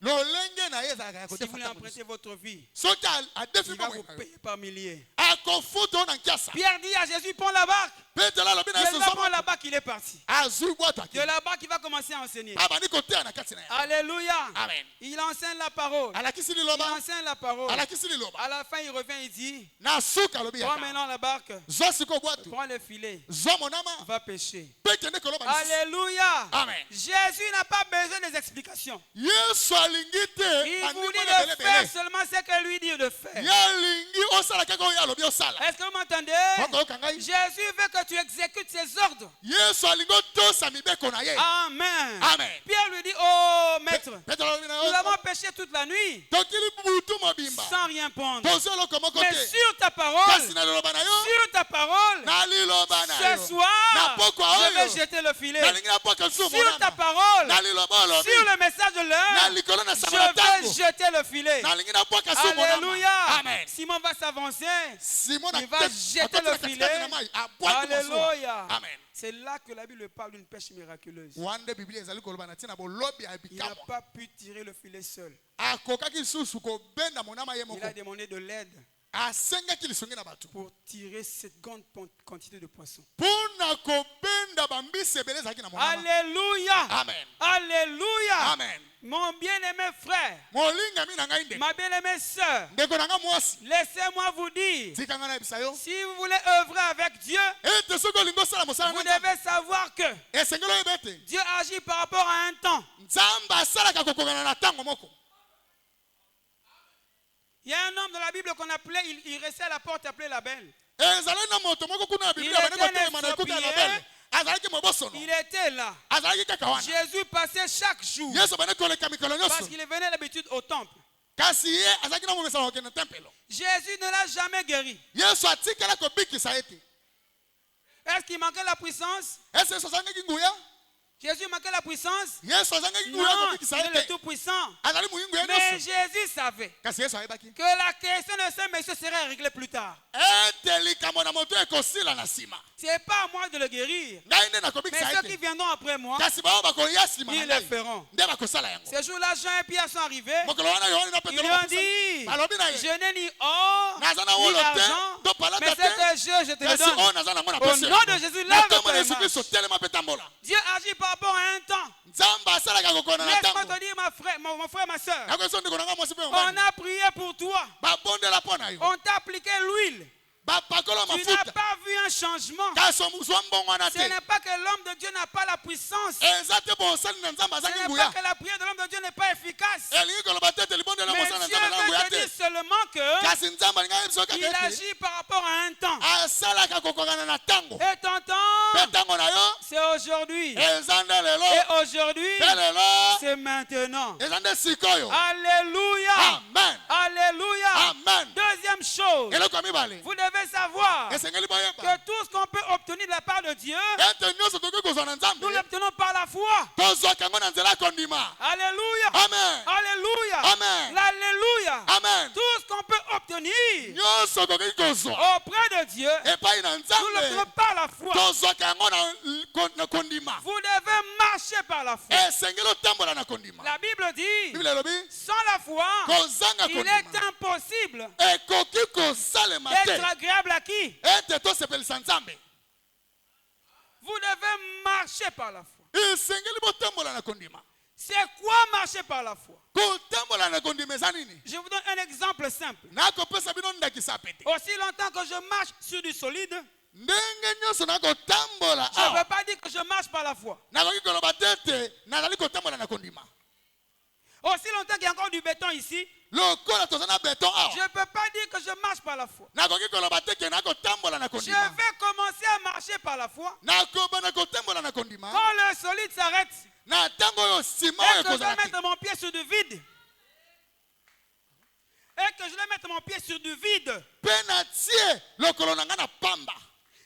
[SPEAKER 4] lolenge na ye ezalaka ya
[SPEAKER 6] Si vous voulez
[SPEAKER 4] kodefa
[SPEAKER 6] emprunter votre vie,
[SPEAKER 4] soki adefi
[SPEAKER 6] il va
[SPEAKER 4] mpo
[SPEAKER 6] vous payer par milliers.
[SPEAKER 4] akofuta oyo na nkiasa
[SPEAKER 6] Pierre dit à Jésus, prends la barque.
[SPEAKER 4] petelo alobi na
[SPEAKER 6] Jésus
[SPEAKER 4] yesu
[SPEAKER 6] va prendre
[SPEAKER 4] zwa
[SPEAKER 6] la barque, il est parti.
[SPEAKER 4] azwi bwatu
[SPEAKER 6] De
[SPEAKER 4] akei
[SPEAKER 6] là-bas, il va commencer à enseigner.
[SPEAKER 4] abandi koteya na kati na ye
[SPEAKER 6] Alléluia.
[SPEAKER 4] amen
[SPEAKER 6] Il enseigne la parole.
[SPEAKER 4] alakisi
[SPEAKER 6] Il
[SPEAKER 4] liloba
[SPEAKER 6] enseigne la parole.
[SPEAKER 4] alakisi liloba
[SPEAKER 6] À la fin, il revient, il dit,
[SPEAKER 4] na suka alobi
[SPEAKER 6] prends
[SPEAKER 4] yaka
[SPEAKER 6] maintenant la barque,
[SPEAKER 4] zwa sikoyo bwatu
[SPEAKER 6] prends le filet,
[SPEAKER 4] zwa monama
[SPEAKER 6] va pêcher.
[SPEAKER 4] mpe kende koloba lisusu
[SPEAKER 6] Alléluia.
[SPEAKER 4] amen
[SPEAKER 6] Jésus n'a pas besoin des explications.
[SPEAKER 4] yesu alingi te
[SPEAKER 6] Il vous dit
[SPEAKER 4] bandimona
[SPEAKER 6] de faire
[SPEAKER 4] belebele
[SPEAKER 6] seulement ce que lui dit de faire.
[SPEAKER 4] ye alingi osala kaka oyo alobi osala
[SPEAKER 6] Est-ce que vous m'entendez?
[SPEAKER 4] okoyoka ngai
[SPEAKER 6] Jésus veut que tu exécutes ses ordres.
[SPEAKER 4] yesu alingi otosa mibeko na ye
[SPEAKER 6] Amen.
[SPEAKER 4] amen
[SPEAKER 6] Pierre lui dit, oh maître,
[SPEAKER 4] petelo alobi na
[SPEAKER 6] nous
[SPEAKER 4] yo
[SPEAKER 6] avons péché toute la nuit
[SPEAKER 4] tokili butu mobimba
[SPEAKER 6] sans rien prendre.
[SPEAKER 4] tozwi eloko moko
[SPEAKER 6] Mais
[SPEAKER 4] te
[SPEAKER 6] sur ta
[SPEAKER 4] kasi
[SPEAKER 6] parole,
[SPEAKER 4] na liloba na yo
[SPEAKER 6] sur ta parole,
[SPEAKER 4] na liloba na yo
[SPEAKER 6] ce soir,
[SPEAKER 4] na pokwa
[SPEAKER 6] je vais
[SPEAKER 4] oyo
[SPEAKER 6] jeter le filet.
[SPEAKER 4] nalingi napwaka lisusu
[SPEAKER 6] Sur ta
[SPEAKER 4] monama
[SPEAKER 6] parole,
[SPEAKER 4] na liloba olobi
[SPEAKER 6] sur le message de
[SPEAKER 4] na
[SPEAKER 6] l'heure,
[SPEAKER 4] likolo na
[SPEAKER 6] je
[SPEAKER 4] sango na
[SPEAKER 6] vais
[SPEAKER 4] ntango
[SPEAKER 6] jeter le filet.
[SPEAKER 4] nalingi napwaka lisusu monama
[SPEAKER 6] Alléluia.
[SPEAKER 4] amen
[SPEAKER 6] Simon va s'avancer.
[SPEAKER 4] simon
[SPEAKER 6] Il va jeter le filet.
[SPEAKER 4] abwaki masuwa
[SPEAKER 6] Alléluia.
[SPEAKER 4] amen
[SPEAKER 6] C'est là que la Bible parle d'une pêche miraculeuse.
[SPEAKER 4] wande biblia ezali koloba na ntina bolobi ya
[SPEAKER 6] Il n'a
[SPEAKER 4] bikamwa
[SPEAKER 6] pas pu tirer le filet seul.
[SPEAKER 4] akokaki lisusu kobenda monama ye
[SPEAKER 6] Il
[SPEAKER 4] moko
[SPEAKER 6] a demandé de l'aide
[SPEAKER 4] asengaki lisongi na bato
[SPEAKER 6] pour tirer cette grande quantité de poissons.
[SPEAKER 4] mpona kobenda bambisi ebele ezalaki na monama
[SPEAKER 6] Alléluia.
[SPEAKER 4] amen
[SPEAKER 6] Alléluia.
[SPEAKER 4] amen
[SPEAKER 6] Mon bien-aimé frère,
[SPEAKER 4] molingami na ngai ndeko
[SPEAKER 6] ma bien-aimée sœur,
[SPEAKER 4] ndeko na ngai mwasi
[SPEAKER 6] laissez-moi vous dire,
[SPEAKER 4] tika ngai nayebisa yo
[SPEAKER 6] si vous voulez œuvrer avec Dieu,
[SPEAKER 4] ete soki olingi osala mosala
[SPEAKER 6] vous
[SPEAKER 4] na nzambe
[SPEAKER 6] devez savoir que
[SPEAKER 4] esengeli oyeba ete
[SPEAKER 6] Dieu agit par rapport à un temps.
[SPEAKER 4] nzambe asalaka kokongana na ntango moko
[SPEAKER 6] Il y a un homme dans la Bible qu'on appelait, il restait à la porte appelé la belle.
[SPEAKER 4] ezali na moto moko kuna na
[SPEAKER 2] Il
[SPEAKER 4] Biblia bana
[SPEAKER 2] était
[SPEAKER 4] kotelema na ekuta ya
[SPEAKER 2] Éthiopien.
[SPEAKER 4] Babel azalaki mobosono
[SPEAKER 2] Il était là.
[SPEAKER 4] azalaki kaka wana
[SPEAKER 2] Jésus passait chaque jour.
[SPEAKER 4] Yesu bana koleka mikolo
[SPEAKER 2] Parce
[SPEAKER 4] nyonso
[SPEAKER 2] qu'il venait d'habitude au temple.
[SPEAKER 4] kasi ye azalaki na momesana kokende tempelo
[SPEAKER 2] Jésus ne l'a jamais guéri.
[SPEAKER 4] Yesu atikala kobikisa ete
[SPEAKER 2] Est-ce qu'il manquait la puissance?
[SPEAKER 4] ese Yesu azangaki nguya
[SPEAKER 2] Jésus manquait la puissance?
[SPEAKER 4] Yesu azangaki nguya
[SPEAKER 2] Non,
[SPEAKER 4] kobikisa
[SPEAKER 2] il est le
[SPEAKER 4] ete
[SPEAKER 2] tout-puissant.
[SPEAKER 4] azali moyingu ya
[SPEAKER 2] Mais
[SPEAKER 4] nyonso
[SPEAKER 2] Jésus savait
[SPEAKER 4] kasi Yesu ayebaki
[SPEAKER 2] que la question de ce monsieur serait réglée plus tard.
[SPEAKER 4] ete likambo na moto ekosila na nsima
[SPEAKER 2] Ce n'est pas à moi de le guérir.
[SPEAKER 4] ngai nde
[SPEAKER 2] Mais
[SPEAKER 4] nakobikisa
[SPEAKER 2] ceux qui
[SPEAKER 4] ete
[SPEAKER 2] viendront après moi,
[SPEAKER 4] kasi bao bakoya nsima
[SPEAKER 2] ils
[SPEAKER 4] na
[SPEAKER 2] le
[SPEAKER 4] ngai
[SPEAKER 2] feront.
[SPEAKER 4] nde bakosala yango
[SPEAKER 2] Ces jours-là, Jean et Pierre sont arrivés.
[SPEAKER 4] mokolo wana yohane na
[SPEAKER 2] Ils
[SPEAKER 4] petelo
[SPEAKER 2] lui ont dit,
[SPEAKER 4] balobi na ye
[SPEAKER 2] je n'ai ni or,
[SPEAKER 4] naza na
[SPEAKER 2] ni
[SPEAKER 4] wolo te
[SPEAKER 2] argent,
[SPEAKER 4] to palata
[SPEAKER 2] mais
[SPEAKER 4] te
[SPEAKER 2] ce que je te le
[SPEAKER 4] kasi oyo
[SPEAKER 2] donne.
[SPEAKER 4] naza nango na
[SPEAKER 2] Au
[SPEAKER 4] pesi
[SPEAKER 2] nom de Jésus,
[SPEAKER 4] na
[SPEAKER 2] lève
[SPEAKER 4] nkombo na
[SPEAKER 2] ta
[SPEAKER 4] Yesu
[SPEAKER 2] main.
[SPEAKER 4] Kristo telema mpe tambola
[SPEAKER 2] Dieu agit par rapport à un temps.
[SPEAKER 4] nzambe asalaka kokona na
[SPEAKER 2] Laisse-moi
[SPEAKER 4] ntango
[SPEAKER 2] te dire, mon frère, ma soeur,
[SPEAKER 4] nakoyeso ndeko nanga mwasi mpe
[SPEAKER 2] on
[SPEAKER 4] mobali
[SPEAKER 2] a prié pour toi.
[SPEAKER 4] babondela mpo na yo
[SPEAKER 2] On t'a appliqué l'huile.
[SPEAKER 4] bapakola
[SPEAKER 2] Tu n'as
[SPEAKER 4] mafuta
[SPEAKER 2] pas vu un changement.
[SPEAKER 4] kasi ozwa mbongwana
[SPEAKER 2] Ce
[SPEAKER 4] te
[SPEAKER 2] n'est pas que l'homme de Dieu n'a pas la puissance.
[SPEAKER 4] eza te bosali na nzambe
[SPEAKER 2] Ce
[SPEAKER 4] azangi
[SPEAKER 2] n'est
[SPEAKER 4] nguya
[SPEAKER 2] pas que la prière de l'homme de Dieu n'est pas efficace.
[SPEAKER 4] elingi koloba te ete libondela
[SPEAKER 2] Mais
[SPEAKER 4] mosala na
[SPEAKER 2] Dieu
[SPEAKER 4] nzambe na nguya
[SPEAKER 2] veut te dire
[SPEAKER 4] te
[SPEAKER 2] seulement que
[SPEAKER 4] kasi nzambe alinga yebiso
[SPEAKER 2] il
[SPEAKER 4] kaka ete
[SPEAKER 2] agit par rapport à un temps.
[SPEAKER 4] asalaka kokongana na ntango
[SPEAKER 2] Et ton
[SPEAKER 4] mpe
[SPEAKER 2] temps,
[SPEAKER 4] ntango na yo
[SPEAKER 2] c'est aujourd'hui.
[SPEAKER 4] eza nde lelo
[SPEAKER 2] Et aujourd'hui,
[SPEAKER 4] mpe lelo
[SPEAKER 2] c'est maintenant.
[SPEAKER 4] eza nde sikoyo
[SPEAKER 2] Alléluia.
[SPEAKER 4] amen
[SPEAKER 2] Alléluia.
[SPEAKER 4] amen
[SPEAKER 2] Deuxième chose,
[SPEAKER 4] eloko ya mibale
[SPEAKER 2] vous devez savoir
[SPEAKER 4] esengeli boyeba
[SPEAKER 2] que tout ce qu'on peut obtenir de la part de Dieu,
[SPEAKER 4] ete nyonso tokoki kozwa na
[SPEAKER 2] nous
[SPEAKER 4] nzambe
[SPEAKER 2] l'obtenons par la foi.
[SPEAKER 4] tozwaka yango na nzela ya kondima
[SPEAKER 2] Alléluia.
[SPEAKER 4] amen
[SPEAKER 2] Alléluia.
[SPEAKER 4] Amen.
[SPEAKER 2] Alléluia.
[SPEAKER 4] amen
[SPEAKER 2] Tout ce qu'on peut obtenir
[SPEAKER 4] nyonso tokoki kozwa
[SPEAKER 2] auprès de Dieu,
[SPEAKER 4] epai na
[SPEAKER 2] nous l'obtenons
[SPEAKER 4] nzambe
[SPEAKER 2] par la foi.
[SPEAKER 4] tozwaka yango na kondima
[SPEAKER 2] Vous devez marcher par la foi.
[SPEAKER 4] esengeli otambola na kondima
[SPEAKER 2] La Bible dit,
[SPEAKER 4] biblia elobi
[SPEAKER 2] sans la foi,
[SPEAKER 4] kozanga
[SPEAKER 2] il
[SPEAKER 4] kondima
[SPEAKER 2] est impossible
[SPEAKER 4] ekoki kosalema te
[SPEAKER 2] d'être agréable à qui?
[SPEAKER 4] ete tosepelisa nzambe
[SPEAKER 2] Vous devez marcher par la foi.
[SPEAKER 4] esengeli botambola na kondima
[SPEAKER 2] C'est quoi marcher par la foi?
[SPEAKER 4] kotambola na kondima eza nini
[SPEAKER 2] Je vous donne un exemple simple.
[SPEAKER 4] nakopesa bino ndakisa pete
[SPEAKER 2] Aussi longtemps que je marche sur du solide,
[SPEAKER 4] ndenge nyonso nakotambola
[SPEAKER 2] je ne
[SPEAKER 4] awa
[SPEAKER 2] peux pas dire que je marche par la foi.
[SPEAKER 4] nakoki koloba te ete nazali kotambola na kondima
[SPEAKER 2] Aussi longtemps qu'il y a encore du béton ici,
[SPEAKER 4] lokola toza na beton
[SPEAKER 2] je
[SPEAKER 4] awa
[SPEAKER 2] ne peux pas dire que je marche par la foi.
[SPEAKER 4] nakoki koloba te ke nakotambola na
[SPEAKER 2] Je
[SPEAKER 4] kondima
[SPEAKER 2] vais commencer à marcher par la foi.
[SPEAKER 4] nakobana kotambola na kondima
[SPEAKER 2] Quand le solide s'arrête
[SPEAKER 4] na ntango oyo nsima
[SPEAKER 2] et
[SPEAKER 4] oyo
[SPEAKER 2] que je vais
[SPEAKER 4] ekozalaki
[SPEAKER 2] mettre mon pied sur du vide, et que je vais mettre mon pied sur du vide,
[SPEAKER 4] mpe natie lokolo na ngai na pamba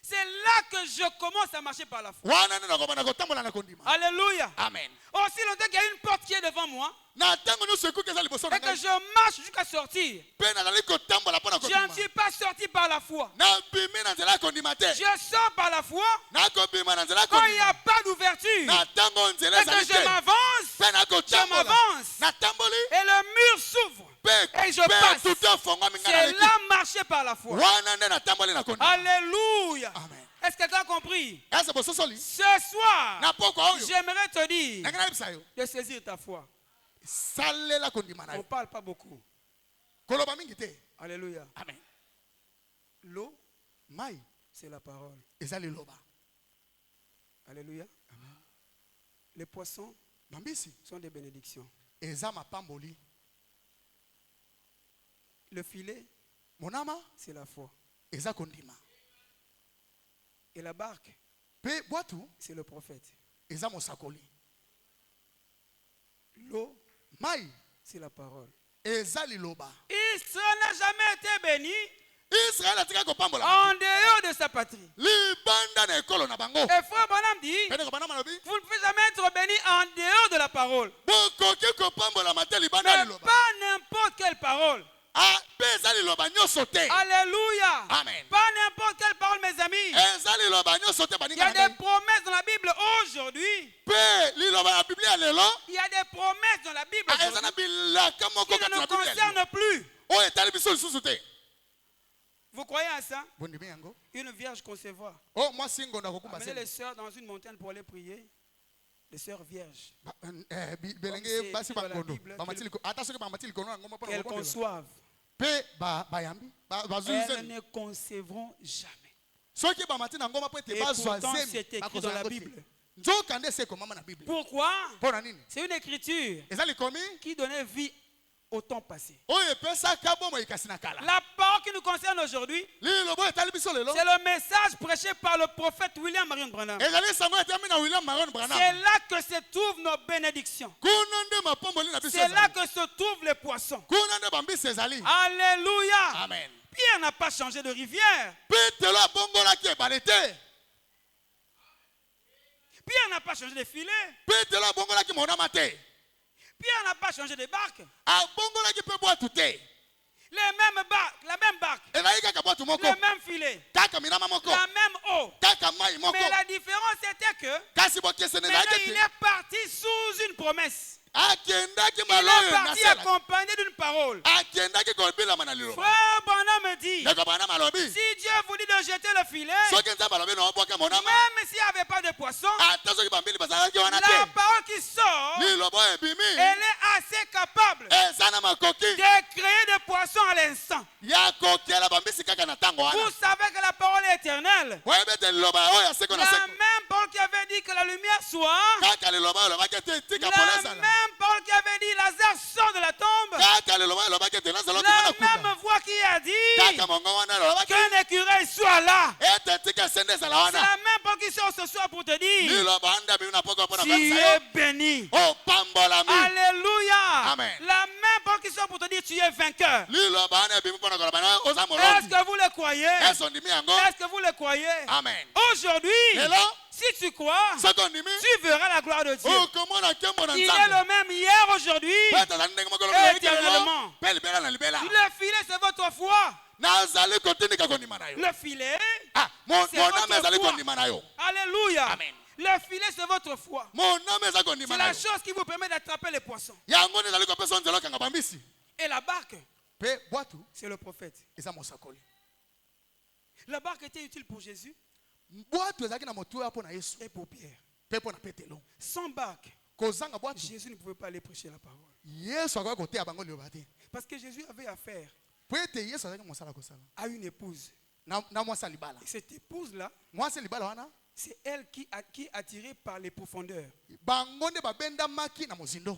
[SPEAKER 2] c'est là que je commence à marcher par la foi.
[SPEAKER 4] wana nde nakobana kotambola na kondima
[SPEAKER 2] Alléluia.
[SPEAKER 4] amen
[SPEAKER 2] Aussi longtemps qu'il y a une porte qui est devant moi
[SPEAKER 4] na ntango nyonso ekuki eza liboso na
[SPEAKER 2] et que
[SPEAKER 4] ngai
[SPEAKER 2] je marche jusqu'à sortir,
[SPEAKER 4] mpe nazali kotambola mpo na
[SPEAKER 2] je ne
[SPEAKER 4] kondima
[SPEAKER 2] suis pas sorti par la foi.
[SPEAKER 4] nabimi na nzela ya kondima te
[SPEAKER 2] Je sors par la foi
[SPEAKER 4] nakobima na nzela ya
[SPEAKER 2] quand il n'y a
[SPEAKER 4] kondima
[SPEAKER 2] pas d'ouverture
[SPEAKER 4] na ntango nzela
[SPEAKER 2] et que
[SPEAKER 4] ezali
[SPEAKER 2] je
[SPEAKER 4] te
[SPEAKER 2] m'avance
[SPEAKER 4] mpe nakotambola
[SPEAKER 2] m'avance.
[SPEAKER 4] natamboli
[SPEAKER 2] et le mur s'ouvre. Et je passe.
[SPEAKER 4] tutu efongwami ngai
[SPEAKER 2] C'est
[SPEAKER 4] naleki
[SPEAKER 2] là marcher par la foi.
[SPEAKER 4] wana nde natamboli na kondima
[SPEAKER 2] Alléluia.
[SPEAKER 4] amen
[SPEAKER 2] Est-ce que quelqu'un a compris?
[SPEAKER 4] eza bososoli
[SPEAKER 2] Ce soir,
[SPEAKER 4] na pokwa oyo
[SPEAKER 2] j'aimerais te dire
[SPEAKER 4] nanga nayebisa yo
[SPEAKER 2] de saisir ta foi.
[SPEAKER 4] salela kondima na
[SPEAKER 2] On ne
[SPEAKER 4] yo
[SPEAKER 2] parle pas beaucoup.
[SPEAKER 4] koloba mingi te
[SPEAKER 2] Alléluia.
[SPEAKER 4] amen
[SPEAKER 2] L'eau,
[SPEAKER 4] mai
[SPEAKER 2] c'est la parole.
[SPEAKER 4] eza liloba
[SPEAKER 2] Alléluia. Les poissons
[SPEAKER 4] bambisi
[SPEAKER 2] sont des bénédictions.
[SPEAKER 4] eza mapamboli
[SPEAKER 2] Le filet,
[SPEAKER 4] monama
[SPEAKER 2] c'est la foi.
[SPEAKER 4] eza kondima
[SPEAKER 2] Et la barque,
[SPEAKER 4] mpe bwatu
[SPEAKER 2] c'est le prophète.
[SPEAKER 4] eza mosakoli
[SPEAKER 2] L'eau,
[SPEAKER 4] mai
[SPEAKER 2] c'est la parole.
[SPEAKER 4] eza liloba
[SPEAKER 2] Israël n'a jamais été béni
[SPEAKER 4] israele atika kopambola
[SPEAKER 2] en dehors de sa patrie.
[SPEAKER 4] libanda na ekolo na bango
[SPEAKER 2] Et frère Bonham dit,
[SPEAKER 4] pene kobana malobi
[SPEAKER 2] vous ne pouvez jamais être béni en dehors de la parole.
[SPEAKER 4] bokoki kopambolama te libanda ya
[SPEAKER 2] Mais
[SPEAKER 4] liloba
[SPEAKER 2] pas n'importe quelle parole.
[SPEAKER 4] mpe eza liloba nyonso te
[SPEAKER 2] Alléluia.
[SPEAKER 4] Amen.
[SPEAKER 2] Pas n'importe quelle parole, mes amis.
[SPEAKER 4] eza liloba nyonso te
[SPEAKER 2] Il y
[SPEAKER 4] baninga
[SPEAKER 2] a
[SPEAKER 4] na
[SPEAKER 2] des
[SPEAKER 4] ngai
[SPEAKER 2] promesses dans la Bible aujourd'hui.
[SPEAKER 4] mpe liloba ya biblia ya lelo
[SPEAKER 2] Il y a des promesses dans la Bible
[SPEAKER 4] eza na
[SPEAKER 2] aujourd'hui
[SPEAKER 4] bilaka moko
[SPEAKER 2] qui
[SPEAKER 4] kati
[SPEAKER 2] ne
[SPEAKER 4] na
[SPEAKER 2] nous
[SPEAKER 4] biblia ya lelo
[SPEAKER 2] concernent plus.
[SPEAKER 4] oyo etali biso lisusu te
[SPEAKER 2] Vous croyez à ça?
[SPEAKER 4] bondimi yango
[SPEAKER 2] Une vierge concevoir.
[SPEAKER 4] o mwasi ngondo akokumba
[SPEAKER 2] Amener les
[SPEAKER 4] se
[SPEAKER 2] sœurs dans une montagne pour aller prier. Les sœurs vierges.
[SPEAKER 4] belenge
[SPEAKER 2] c'est
[SPEAKER 4] basi
[SPEAKER 2] dans la
[SPEAKER 4] bangondo
[SPEAKER 2] Bible
[SPEAKER 4] bamati ata soki bamati likono na ngomba
[SPEAKER 2] Qu'elles
[SPEAKER 4] mpona
[SPEAKER 2] conçoivent.
[SPEAKER 4] mpe bayambi bazwi
[SPEAKER 2] Elles
[SPEAKER 4] zemi
[SPEAKER 2] ne concevront jamais.
[SPEAKER 4] soki bamati na ngomba mpo ete
[SPEAKER 2] Et
[SPEAKER 4] bazwa
[SPEAKER 2] pourtant,
[SPEAKER 4] zemi
[SPEAKER 2] c'est écrit
[SPEAKER 4] bakozwa
[SPEAKER 2] dans la
[SPEAKER 4] yango te.
[SPEAKER 2] Bible.
[SPEAKER 4] nzoka nde ese ekomama na biblia
[SPEAKER 2] Pourquoi?
[SPEAKER 4] mpo na nini
[SPEAKER 2] C'est une écriture
[SPEAKER 4] eza likomi
[SPEAKER 2] qui donnait vie
[SPEAKER 6] au temps passé.
[SPEAKER 4] oyo epesaka bomoi kasi na kala
[SPEAKER 6] La parole qui nous concerne aujourd'hui,
[SPEAKER 4] lilobo etali biso lelo
[SPEAKER 6] c'est le message prêché par le prophète William Marion Branham.
[SPEAKER 4] ezali sango etami na William Marion Branham
[SPEAKER 6] C'est là que se trouvent nos bénédictions.
[SPEAKER 4] kuna nde mapomboli na biso
[SPEAKER 6] C'est là
[SPEAKER 4] ezali
[SPEAKER 6] que se trouvent les poissons.
[SPEAKER 4] kuna nde bambisi ezali
[SPEAKER 6] Alléluia.
[SPEAKER 4] amen
[SPEAKER 6] Pierre n'a pas changé de rivière.
[SPEAKER 4] petelo abongolaki ebale te
[SPEAKER 6] Pierre n'a pas changé de filet.
[SPEAKER 4] petelo abongolaki monama te
[SPEAKER 6] Pierre n'a pas changé de barque.
[SPEAKER 4] abongolaki mpe bwatu te
[SPEAKER 6] Les mêmes barques, la même barque,
[SPEAKER 4] ezali kaka bwatu moko
[SPEAKER 6] le même filet,
[SPEAKER 4] kaka minama moko
[SPEAKER 6] la même eau.
[SPEAKER 4] kaka mai moko
[SPEAKER 6] Mais la différence était que
[SPEAKER 4] kasi bokesene
[SPEAKER 6] maintenant
[SPEAKER 4] ezalaki
[SPEAKER 6] il
[SPEAKER 4] te
[SPEAKER 6] est parti sous une promesse.
[SPEAKER 4] akendaki
[SPEAKER 6] Il
[SPEAKER 4] maloyo
[SPEAKER 6] est
[SPEAKER 4] na
[SPEAKER 6] parti
[SPEAKER 4] sela
[SPEAKER 6] accompagné d'une parole.
[SPEAKER 4] akendaki kobilama na liloba
[SPEAKER 6] Frère Branham me dit,
[SPEAKER 4] ndeko bana malobi
[SPEAKER 6] si Dieu vous dit de jeter le filet,
[SPEAKER 4] soki nzambe alobi na obwaka monama
[SPEAKER 6] même s'il n'y avait pas de poisson,
[SPEAKER 4] ata soki bambili bazalaki wana
[SPEAKER 6] la
[SPEAKER 4] te
[SPEAKER 6] parole qui sort,
[SPEAKER 4] liloba oyo ebimi
[SPEAKER 6] elle est assez capable
[SPEAKER 4] eza na makoki
[SPEAKER 6] de créer des poissons à l'instant.
[SPEAKER 4] ya kokiela bambisi kaka na ntango wana
[SPEAKER 6] Vous savez que la parole est éternelle.
[SPEAKER 4] oyebi ete liloba oyo ya seko na
[SPEAKER 6] La
[SPEAKER 4] seko
[SPEAKER 6] même parole qui avait dit que la lumière soit,
[SPEAKER 4] kaka liloba oyo elobaki ete tika pole
[SPEAKER 6] la
[SPEAKER 4] ezala
[SPEAKER 6] même parole qui avait dit Lazare sort de la tombe,
[SPEAKER 4] kaka liloba oyo elobaki ete nazala okima
[SPEAKER 6] la
[SPEAKER 4] na kuta
[SPEAKER 6] même voix qui a dit
[SPEAKER 4] kaka mongo wana elobaki
[SPEAKER 6] qu'un écureuil soit là.
[SPEAKER 4] ete tika esende ezala
[SPEAKER 6] C'est
[SPEAKER 4] wana
[SPEAKER 6] la même parole qui sort ce soir pour te dire,
[SPEAKER 4] liloba anda bimi na poko mpona
[SPEAKER 6] tu
[SPEAKER 4] kopesa
[SPEAKER 6] es
[SPEAKER 4] yo
[SPEAKER 6] béni.
[SPEAKER 4] opambolami
[SPEAKER 6] Alléluia.
[SPEAKER 4] Amen.
[SPEAKER 6] La même parole qui sort pour te dire tu es vainqueur.
[SPEAKER 4] liloba wana ebimi mpona koloba na oza
[SPEAKER 6] Est-ce
[SPEAKER 4] molongi
[SPEAKER 6] que vous le croyez?
[SPEAKER 4] ese ondimi yango
[SPEAKER 6] Est-ce que vous le croyez?
[SPEAKER 4] amen
[SPEAKER 6] Aujourd'hui,
[SPEAKER 4] lelo
[SPEAKER 6] si tu crois,
[SPEAKER 4] soki ondimi
[SPEAKER 6] tu verras la gloire de Dieu.
[SPEAKER 4] okomona nkembo na
[SPEAKER 6] Il est
[SPEAKER 4] nzambe
[SPEAKER 6] le même hier, aujourd'hui.
[SPEAKER 4] mpe ezali ndenge moko lobi
[SPEAKER 6] Éternellement.
[SPEAKER 4] mpe libela na libela
[SPEAKER 6] Le filet, c'est votre foi.
[SPEAKER 4] nazali kotindika kondima na yo
[SPEAKER 6] Le filet, c'est
[SPEAKER 4] moname
[SPEAKER 6] votre
[SPEAKER 4] ezali
[SPEAKER 6] foi.
[SPEAKER 4] kondima na yo
[SPEAKER 6] Alléluia.
[SPEAKER 4] Amen.
[SPEAKER 6] Le filet, c'est votre foi.
[SPEAKER 4] moname eza kondima
[SPEAKER 6] C'est
[SPEAKER 4] na
[SPEAKER 6] la
[SPEAKER 4] yo
[SPEAKER 6] chose qui vous permet d'attraper les poissons.
[SPEAKER 4] yango nde ezali kopesa nzela okanga bambisi
[SPEAKER 6] Et la barque,
[SPEAKER 4] mpe bwatu
[SPEAKER 6] c'est le prophète.
[SPEAKER 4] eza mosakoli
[SPEAKER 6] La barque était utile pour Jésus
[SPEAKER 4] bwatu ezalaki na motuya mpo na yesu
[SPEAKER 6] et pour Pierre.
[SPEAKER 4] mpe mpo na petelo
[SPEAKER 6] Sans barque,
[SPEAKER 4] kozanga bwatu
[SPEAKER 6] Jésus ne pouvait pas aller prêcher la parole.
[SPEAKER 4] yesu akoki koteya bango liloba te
[SPEAKER 6] Parce que Jésus avait affaire
[SPEAKER 4] mpo ete yesu azalaki mosala kosala
[SPEAKER 6] à une épouse.
[SPEAKER 4] na mwasi ya libala
[SPEAKER 6] Et cette épouse-là,
[SPEAKER 4] mwasi ya libala wana
[SPEAKER 6] c'est elle qui est attirée par les profondeurs.
[SPEAKER 4] bango nde babendamaki na mozindo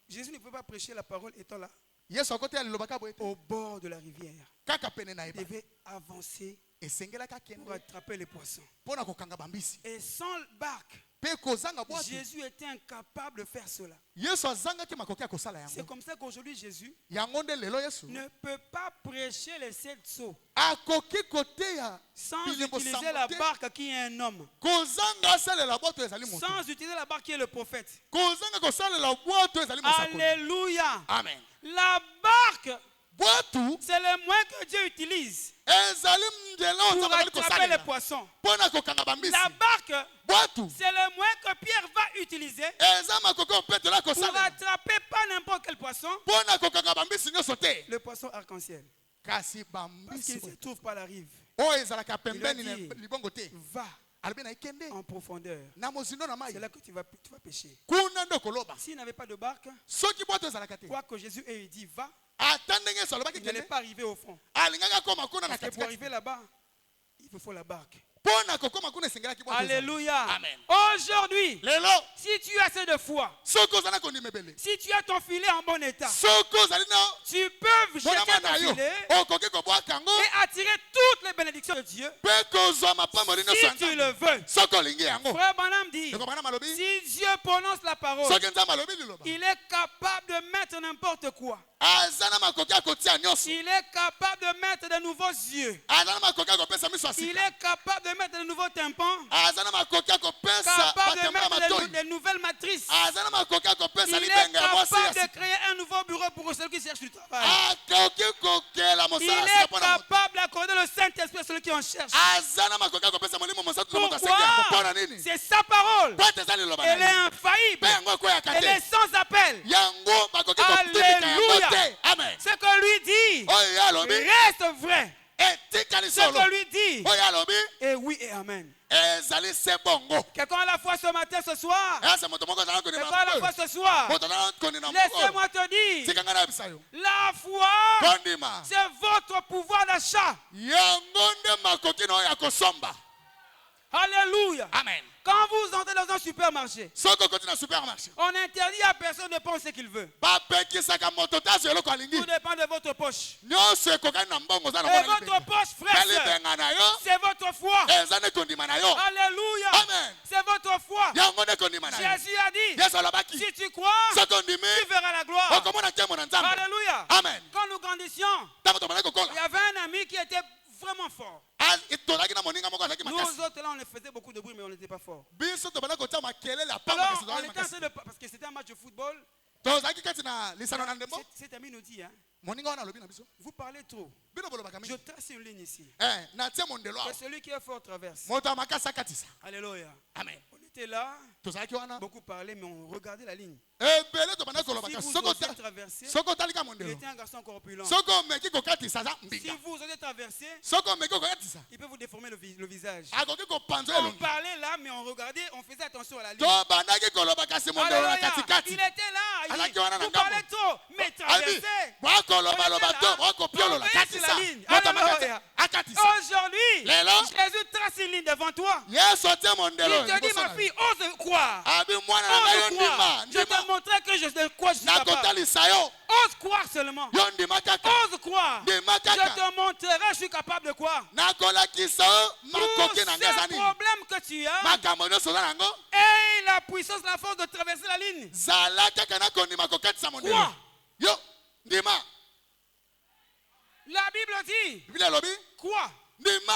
[SPEAKER 6] Jésus ne pouvait pas prêcher la parole étant là,
[SPEAKER 4] yesu akoteya liloba ka boye te
[SPEAKER 6] au bord de la rivière.
[SPEAKER 4] kaka pene na
[SPEAKER 6] Il
[SPEAKER 4] ebale
[SPEAKER 6] devait avancer
[SPEAKER 4] esengelaki
[SPEAKER 6] pour
[SPEAKER 4] akende
[SPEAKER 6] attraper les poissons.
[SPEAKER 4] mpo na kokanga bambisi
[SPEAKER 6] Et sans barque,
[SPEAKER 4] mpe kozanga bwatu
[SPEAKER 6] Jésus était incapable de faire cela.
[SPEAKER 4] yesu azangaki makoki ya kosala
[SPEAKER 6] C'est
[SPEAKER 4] yango
[SPEAKER 6] comme ça qu'aujourd'hui, Jésus
[SPEAKER 4] yango nde lelo yesu
[SPEAKER 6] ne peut pas prêcher les 7 sceaux
[SPEAKER 4] akoki koteya
[SPEAKER 6] sans
[SPEAKER 4] bilembo
[SPEAKER 6] utiliser la
[SPEAKER 4] sambo te
[SPEAKER 6] barque qui est un homme,
[SPEAKER 4] kozanga asalela bwato ezali moto
[SPEAKER 6] sans utiliser la barque qui est le prophète.
[SPEAKER 4] kozanga kosalela bwato ezali mosakoli
[SPEAKER 6] Alléluia.
[SPEAKER 4] amen
[SPEAKER 6] La barque,
[SPEAKER 4] bwatu
[SPEAKER 6] c'est le moyen que Dieu utilise
[SPEAKER 4] ezali nzela
[SPEAKER 6] pour
[SPEAKER 4] oyo nzambe azali
[SPEAKER 6] attraper les
[SPEAKER 4] kosalela
[SPEAKER 6] poissons.
[SPEAKER 4] mpo na kokanga bambisi
[SPEAKER 6] La barque,
[SPEAKER 4] bwatu
[SPEAKER 6] c'est le moyen que Pierre va utiliser
[SPEAKER 4] eza makoki oyo petelo
[SPEAKER 6] pour
[SPEAKER 4] akosalela
[SPEAKER 6] attraper pas n'importe quel poisson,
[SPEAKER 4] mpo na kokanga bambisi nyonso te
[SPEAKER 6] le poisson arc-en-ciel.
[SPEAKER 4] kasi
[SPEAKER 6] Parce
[SPEAKER 4] bambisi
[SPEAKER 6] qu'il ne se trouve pas à la rive.
[SPEAKER 4] oyo ezalaka pembeni
[SPEAKER 6] Il a
[SPEAKER 4] na
[SPEAKER 6] dit,
[SPEAKER 4] libongo te
[SPEAKER 6] Va
[SPEAKER 4] alobi na ekende
[SPEAKER 6] en profondeur.
[SPEAKER 4] na mozindo na mai
[SPEAKER 6] C'est là que tu vas pêcher.
[SPEAKER 4] kuna nde okoloba
[SPEAKER 6] S'il n'avait pas de barque,
[SPEAKER 4] soki bwato ezalaka te
[SPEAKER 6] quoi que Jésus ait dit va,
[SPEAKER 4] ata ndenge yesu alobaki
[SPEAKER 6] il n'allait
[SPEAKER 4] kende
[SPEAKER 6] pas arriver au fond.
[SPEAKER 4] alingaki akoma kuna na
[SPEAKER 6] Parce que pour
[SPEAKER 4] katikati
[SPEAKER 6] arriver là-bas, il vous faut la barque.
[SPEAKER 4] mpo na kokoma kuna esengelaki bwato ezala.
[SPEAKER 6] Alléluia.
[SPEAKER 4] Amen.
[SPEAKER 6] Aujourd'hui,
[SPEAKER 4] lelo
[SPEAKER 6] si tu as assez de foi,
[SPEAKER 4] soki ozali na kondima ebele
[SPEAKER 6] si tu as ton filet en bon état,
[SPEAKER 4] soki ozali na
[SPEAKER 6] tu peux jeter
[SPEAKER 4] monama na
[SPEAKER 6] ton
[SPEAKER 4] yo
[SPEAKER 6] filet
[SPEAKER 4] okoki kobwaka yango
[SPEAKER 6] et attirer toutes les bénédictions de Dieu
[SPEAKER 4] mpe kozwa mapamboli nyonso ya
[SPEAKER 6] si tu le
[SPEAKER 4] nzambe
[SPEAKER 6] veux.
[SPEAKER 4] soki olingi yango
[SPEAKER 6] Frère Branham dit,
[SPEAKER 4] ekobana malobi
[SPEAKER 6] si Dieu prononce la parole,
[SPEAKER 4] soki nzambe alobi liloba
[SPEAKER 6] il est capable de mettre n'importe quoi.
[SPEAKER 4] aza na makoki ya kotia nyonso
[SPEAKER 6] Il est capable de mettre de nouveaux yeux.
[SPEAKER 4] aza na makoki ya kopesa miso ya
[SPEAKER 6] Il
[SPEAKER 4] sika
[SPEAKER 6] est capable de mettre de nouveaux tympans.
[SPEAKER 4] aza na makoki ya kopesa
[SPEAKER 6] Capable de
[SPEAKER 4] batema ya
[SPEAKER 6] mettre
[SPEAKER 4] matoi
[SPEAKER 6] de nouvelles matrices.
[SPEAKER 4] aza na makoki ya kopesa
[SPEAKER 6] Il est
[SPEAKER 4] libenga ya mwasi ya
[SPEAKER 6] capable de
[SPEAKER 4] sika
[SPEAKER 6] créer un nouveau bureau pour celui qui cherche du travail.
[SPEAKER 4] akoki kokela
[SPEAKER 6] Il
[SPEAKER 4] mosala ya
[SPEAKER 6] est
[SPEAKER 4] sika mpona moto
[SPEAKER 6] capable d'accorder le Saint-Esprit à celui qui en cherche.
[SPEAKER 4] aza na makoki ya kopesa molimo mosantu na moto asengi yango mpona
[SPEAKER 6] Pourquoi?
[SPEAKER 4] nini
[SPEAKER 6] C'est sa parole.
[SPEAKER 4] po ete eza liloba
[SPEAKER 6] Elle est
[SPEAKER 4] na ye
[SPEAKER 6] infaillible.
[SPEAKER 4] mpe yango ekoyaka
[SPEAKER 6] Elle est
[SPEAKER 4] te
[SPEAKER 6] sans appel.
[SPEAKER 4] yango bakoki kotindika yango
[SPEAKER 6] Alléluia.
[SPEAKER 4] te amen
[SPEAKER 6] Ce que lui dit
[SPEAKER 4] oyo alobi
[SPEAKER 6] reste vrai.
[SPEAKER 4] etikali
[SPEAKER 6] Ce
[SPEAKER 4] solo
[SPEAKER 6] que lui dit
[SPEAKER 4] oyo alobi
[SPEAKER 6] est oui et amen.
[SPEAKER 4] ezali se bongo
[SPEAKER 6] Quelqu'un a la foi ce matin, ce soir.
[SPEAKER 4] eza moto moko azala
[SPEAKER 6] Quelqu'un a la foi
[SPEAKER 4] konima
[SPEAKER 6] ce soir.
[SPEAKER 4] moto azala konina
[SPEAKER 6] Laissez-moi te dire,
[SPEAKER 4] tika ngai nayebisa yo
[SPEAKER 6] la foi,
[SPEAKER 4] kondima
[SPEAKER 6] c'est votre pouvoir d'achat.
[SPEAKER 4] yango nde makoki na oyo ya kosomba
[SPEAKER 6] Alléluia.
[SPEAKER 4] amen
[SPEAKER 6] Quand vous entrez dans un supermarché,
[SPEAKER 4] Soko koti na supermarché.
[SPEAKER 6] on interdit à personne de prendre ce qu'il veut.
[SPEAKER 4] Ba pekisaka moto tazo eloko alingi.
[SPEAKER 6] Tout dépend de votre poche.
[SPEAKER 4] Nyonso ekokani na mbongo za na
[SPEAKER 6] Et
[SPEAKER 4] mwana
[SPEAKER 6] votre poche, frère,
[SPEAKER 4] Kali
[SPEAKER 6] sœur,
[SPEAKER 4] benga na yo.
[SPEAKER 6] c'est votre foi.
[SPEAKER 4] Eza ne kondima na yo.
[SPEAKER 6] Alléluia.
[SPEAKER 4] Amen.
[SPEAKER 6] C'est votre foi.
[SPEAKER 4] Yango ne kondima na yo.
[SPEAKER 6] Jésus a dit,
[SPEAKER 4] Yesu alobaki.
[SPEAKER 6] si tu crois,
[SPEAKER 4] Soko ndimi.
[SPEAKER 6] tu verras la gloire.
[SPEAKER 4] Okomona nkembo na Nzambe.
[SPEAKER 6] Alléluia.
[SPEAKER 4] Amen.
[SPEAKER 6] Quand nous grandissions,
[SPEAKER 4] Tango tomana
[SPEAKER 6] il y
[SPEAKER 4] kokola.
[SPEAKER 6] avait un ami qui était vraiment fort.
[SPEAKER 4] Tozalaki na moninga moko azalaki
[SPEAKER 6] Nous
[SPEAKER 4] makasi.
[SPEAKER 6] autres là, on faisait beaucoup de bruit, mais on n'était pas forts.
[SPEAKER 4] Biso tobana kotia makelele apamba
[SPEAKER 6] Alors,
[SPEAKER 4] kasi
[SPEAKER 6] on
[SPEAKER 4] tozalaki
[SPEAKER 6] était en
[SPEAKER 4] makasi.
[SPEAKER 6] train de... Parce que c'était un match de football.
[SPEAKER 4] Tozalaki kati na lisano na ndembo.
[SPEAKER 6] Cet ami nous dit, hein,
[SPEAKER 4] Moninga wana alobi na biso.
[SPEAKER 6] vous parlez trop.
[SPEAKER 4] Bino bolobaka
[SPEAKER 6] Je
[SPEAKER 4] mingi.
[SPEAKER 6] trace une ligne ici.
[SPEAKER 4] Natie mondelo
[SPEAKER 6] Que
[SPEAKER 4] awa.
[SPEAKER 6] celui qui est fort traverse.
[SPEAKER 4] Moto ya makasi akatisa.
[SPEAKER 6] Alléluia.
[SPEAKER 4] Amen.
[SPEAKER 6] On était là,
[SPEAKER 4] Tozalaki wana.
[SPEAKER 6] beaucoup parlaient, mais on regardait la ligne.
[SPEAKER 4] Ebele tobana
[SPEAKER 6] Si
[SPEAKER 4] kolobaka.
[SPEAKER 6] vous
[SPEAKER 4] Soko
[SPEAKER 6] osez traverser,
[SPEAKER 4] soko talika
[SPEAKER 6] il
[SPEAKER 4] mondelo.
[SPEAKER 6] était un garçon corpulent.
[SPEAKER 4] Soko omeki kokatisa za
[SPEAKER 6] Si
[SPEAKER 4] mbinga.
[SPEAKER 6] vous osez traverser,
[SPEAKER 4] Soko omeki kokatisa.
[SPEAKER 6] il peut vous déformer le visage.
[SPEAKER 4] Akoki kopanza
[SPEAKER 6] On
[SPEAKER 4] elongi.
[SPEAKER 6] parlait là, mais on regardait, on faisait attention à la ligne.
[SPEAKER 4] Tobandaki koloba kasi mondelo na
[SPEAKER 6] Alléluia.
[SPEAKER 4] katikati.
[SPEAKER 6] Il était là, il
[SPEAKER 4] Alaki
[SPEAKER 6] dit,
[SPEAKER 4] wana na
[SPEAKER 6] vous
[SPEAKER 4] ngambo.
[SPEAKER 6] parlez trop, mais
[SPEAKER 4] Abi,
[SPEAKER 6] traversez.
[SPEAKER 4] bwakoloba loba to, bwakopiolola
[SPEAKER 6] On veille sur
[SPEAKER 4] katisa.
[SPEAKER 6] la ligne.
[SPEAKER 4] Moto makati
[SPEAKER 6] Alléluia.
[SPEAKER 4] akatisa.
[SPEAKER 6] Aujourd'hui,
[SPEAKER 4] Lelo.
[SPEAKER 6] Jésus trace une ligne devant toi.
[SPEAKER 4] Yesu atie
[SPEAKER 6] Il
[SPEAKER 4] mondelo.
[SPEAKER 6] te dit,
[SPEAKER 4] liboso
[SPEAKER 6] ma
[SPEAKER 4] na yo.
[SPEAKER 6] fille, ose croire.
[SPEAKER 4] Abi mwana na yo
[SPEAKER 6] Ose croire.
[SPEAKER 4] ndima.
[SPEAKER 6] Je te montrais que de quoi je suis capable.
[SPEAKER 4] Nakotalisa yo.
[SPEAKER 6] Ose croire seulement.
[SPEAKER 4] Yo ndima kaka.
[SPEAKER 6] Ose croire.
[SPEAKER 4] Ndima
[SPEAKER 6] Je
[SPEAKER 4] kaka.
[SPEAKER 6] te montrerai, je suis capable de quoi.
[SPEAKER 4] Nakolakisa yo
[SPEAKER 6] Tous
[SPEAKER 4] makoki na nga
[SPEAKER 6] ces
[SPEAKER 4] ezani.
[SPEAKER 6] problèmes que tu as,
[SPEAKER 4] Makambo nyonso oza nango.
[SPEAKER 6] et la puissance, la force de traverser la ligne.
[SPEAKER 4] Zala kaka na kondima kokatisa mondelo.
[SPEAKER 6] Quoi?
[SPEAKER 4] Yo ndima.
[SPEAKER 6] La Bible dit,
[SPEAKER 4] Biblia elobi
[SPEAKER 6] quoi?
[SPEAKER 4] ndima.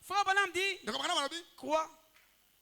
[SPEAKER 6] Frère Branham dit,
[SPEAKER 4] Ndeko makana malobi
[SPEAKER 6] quoi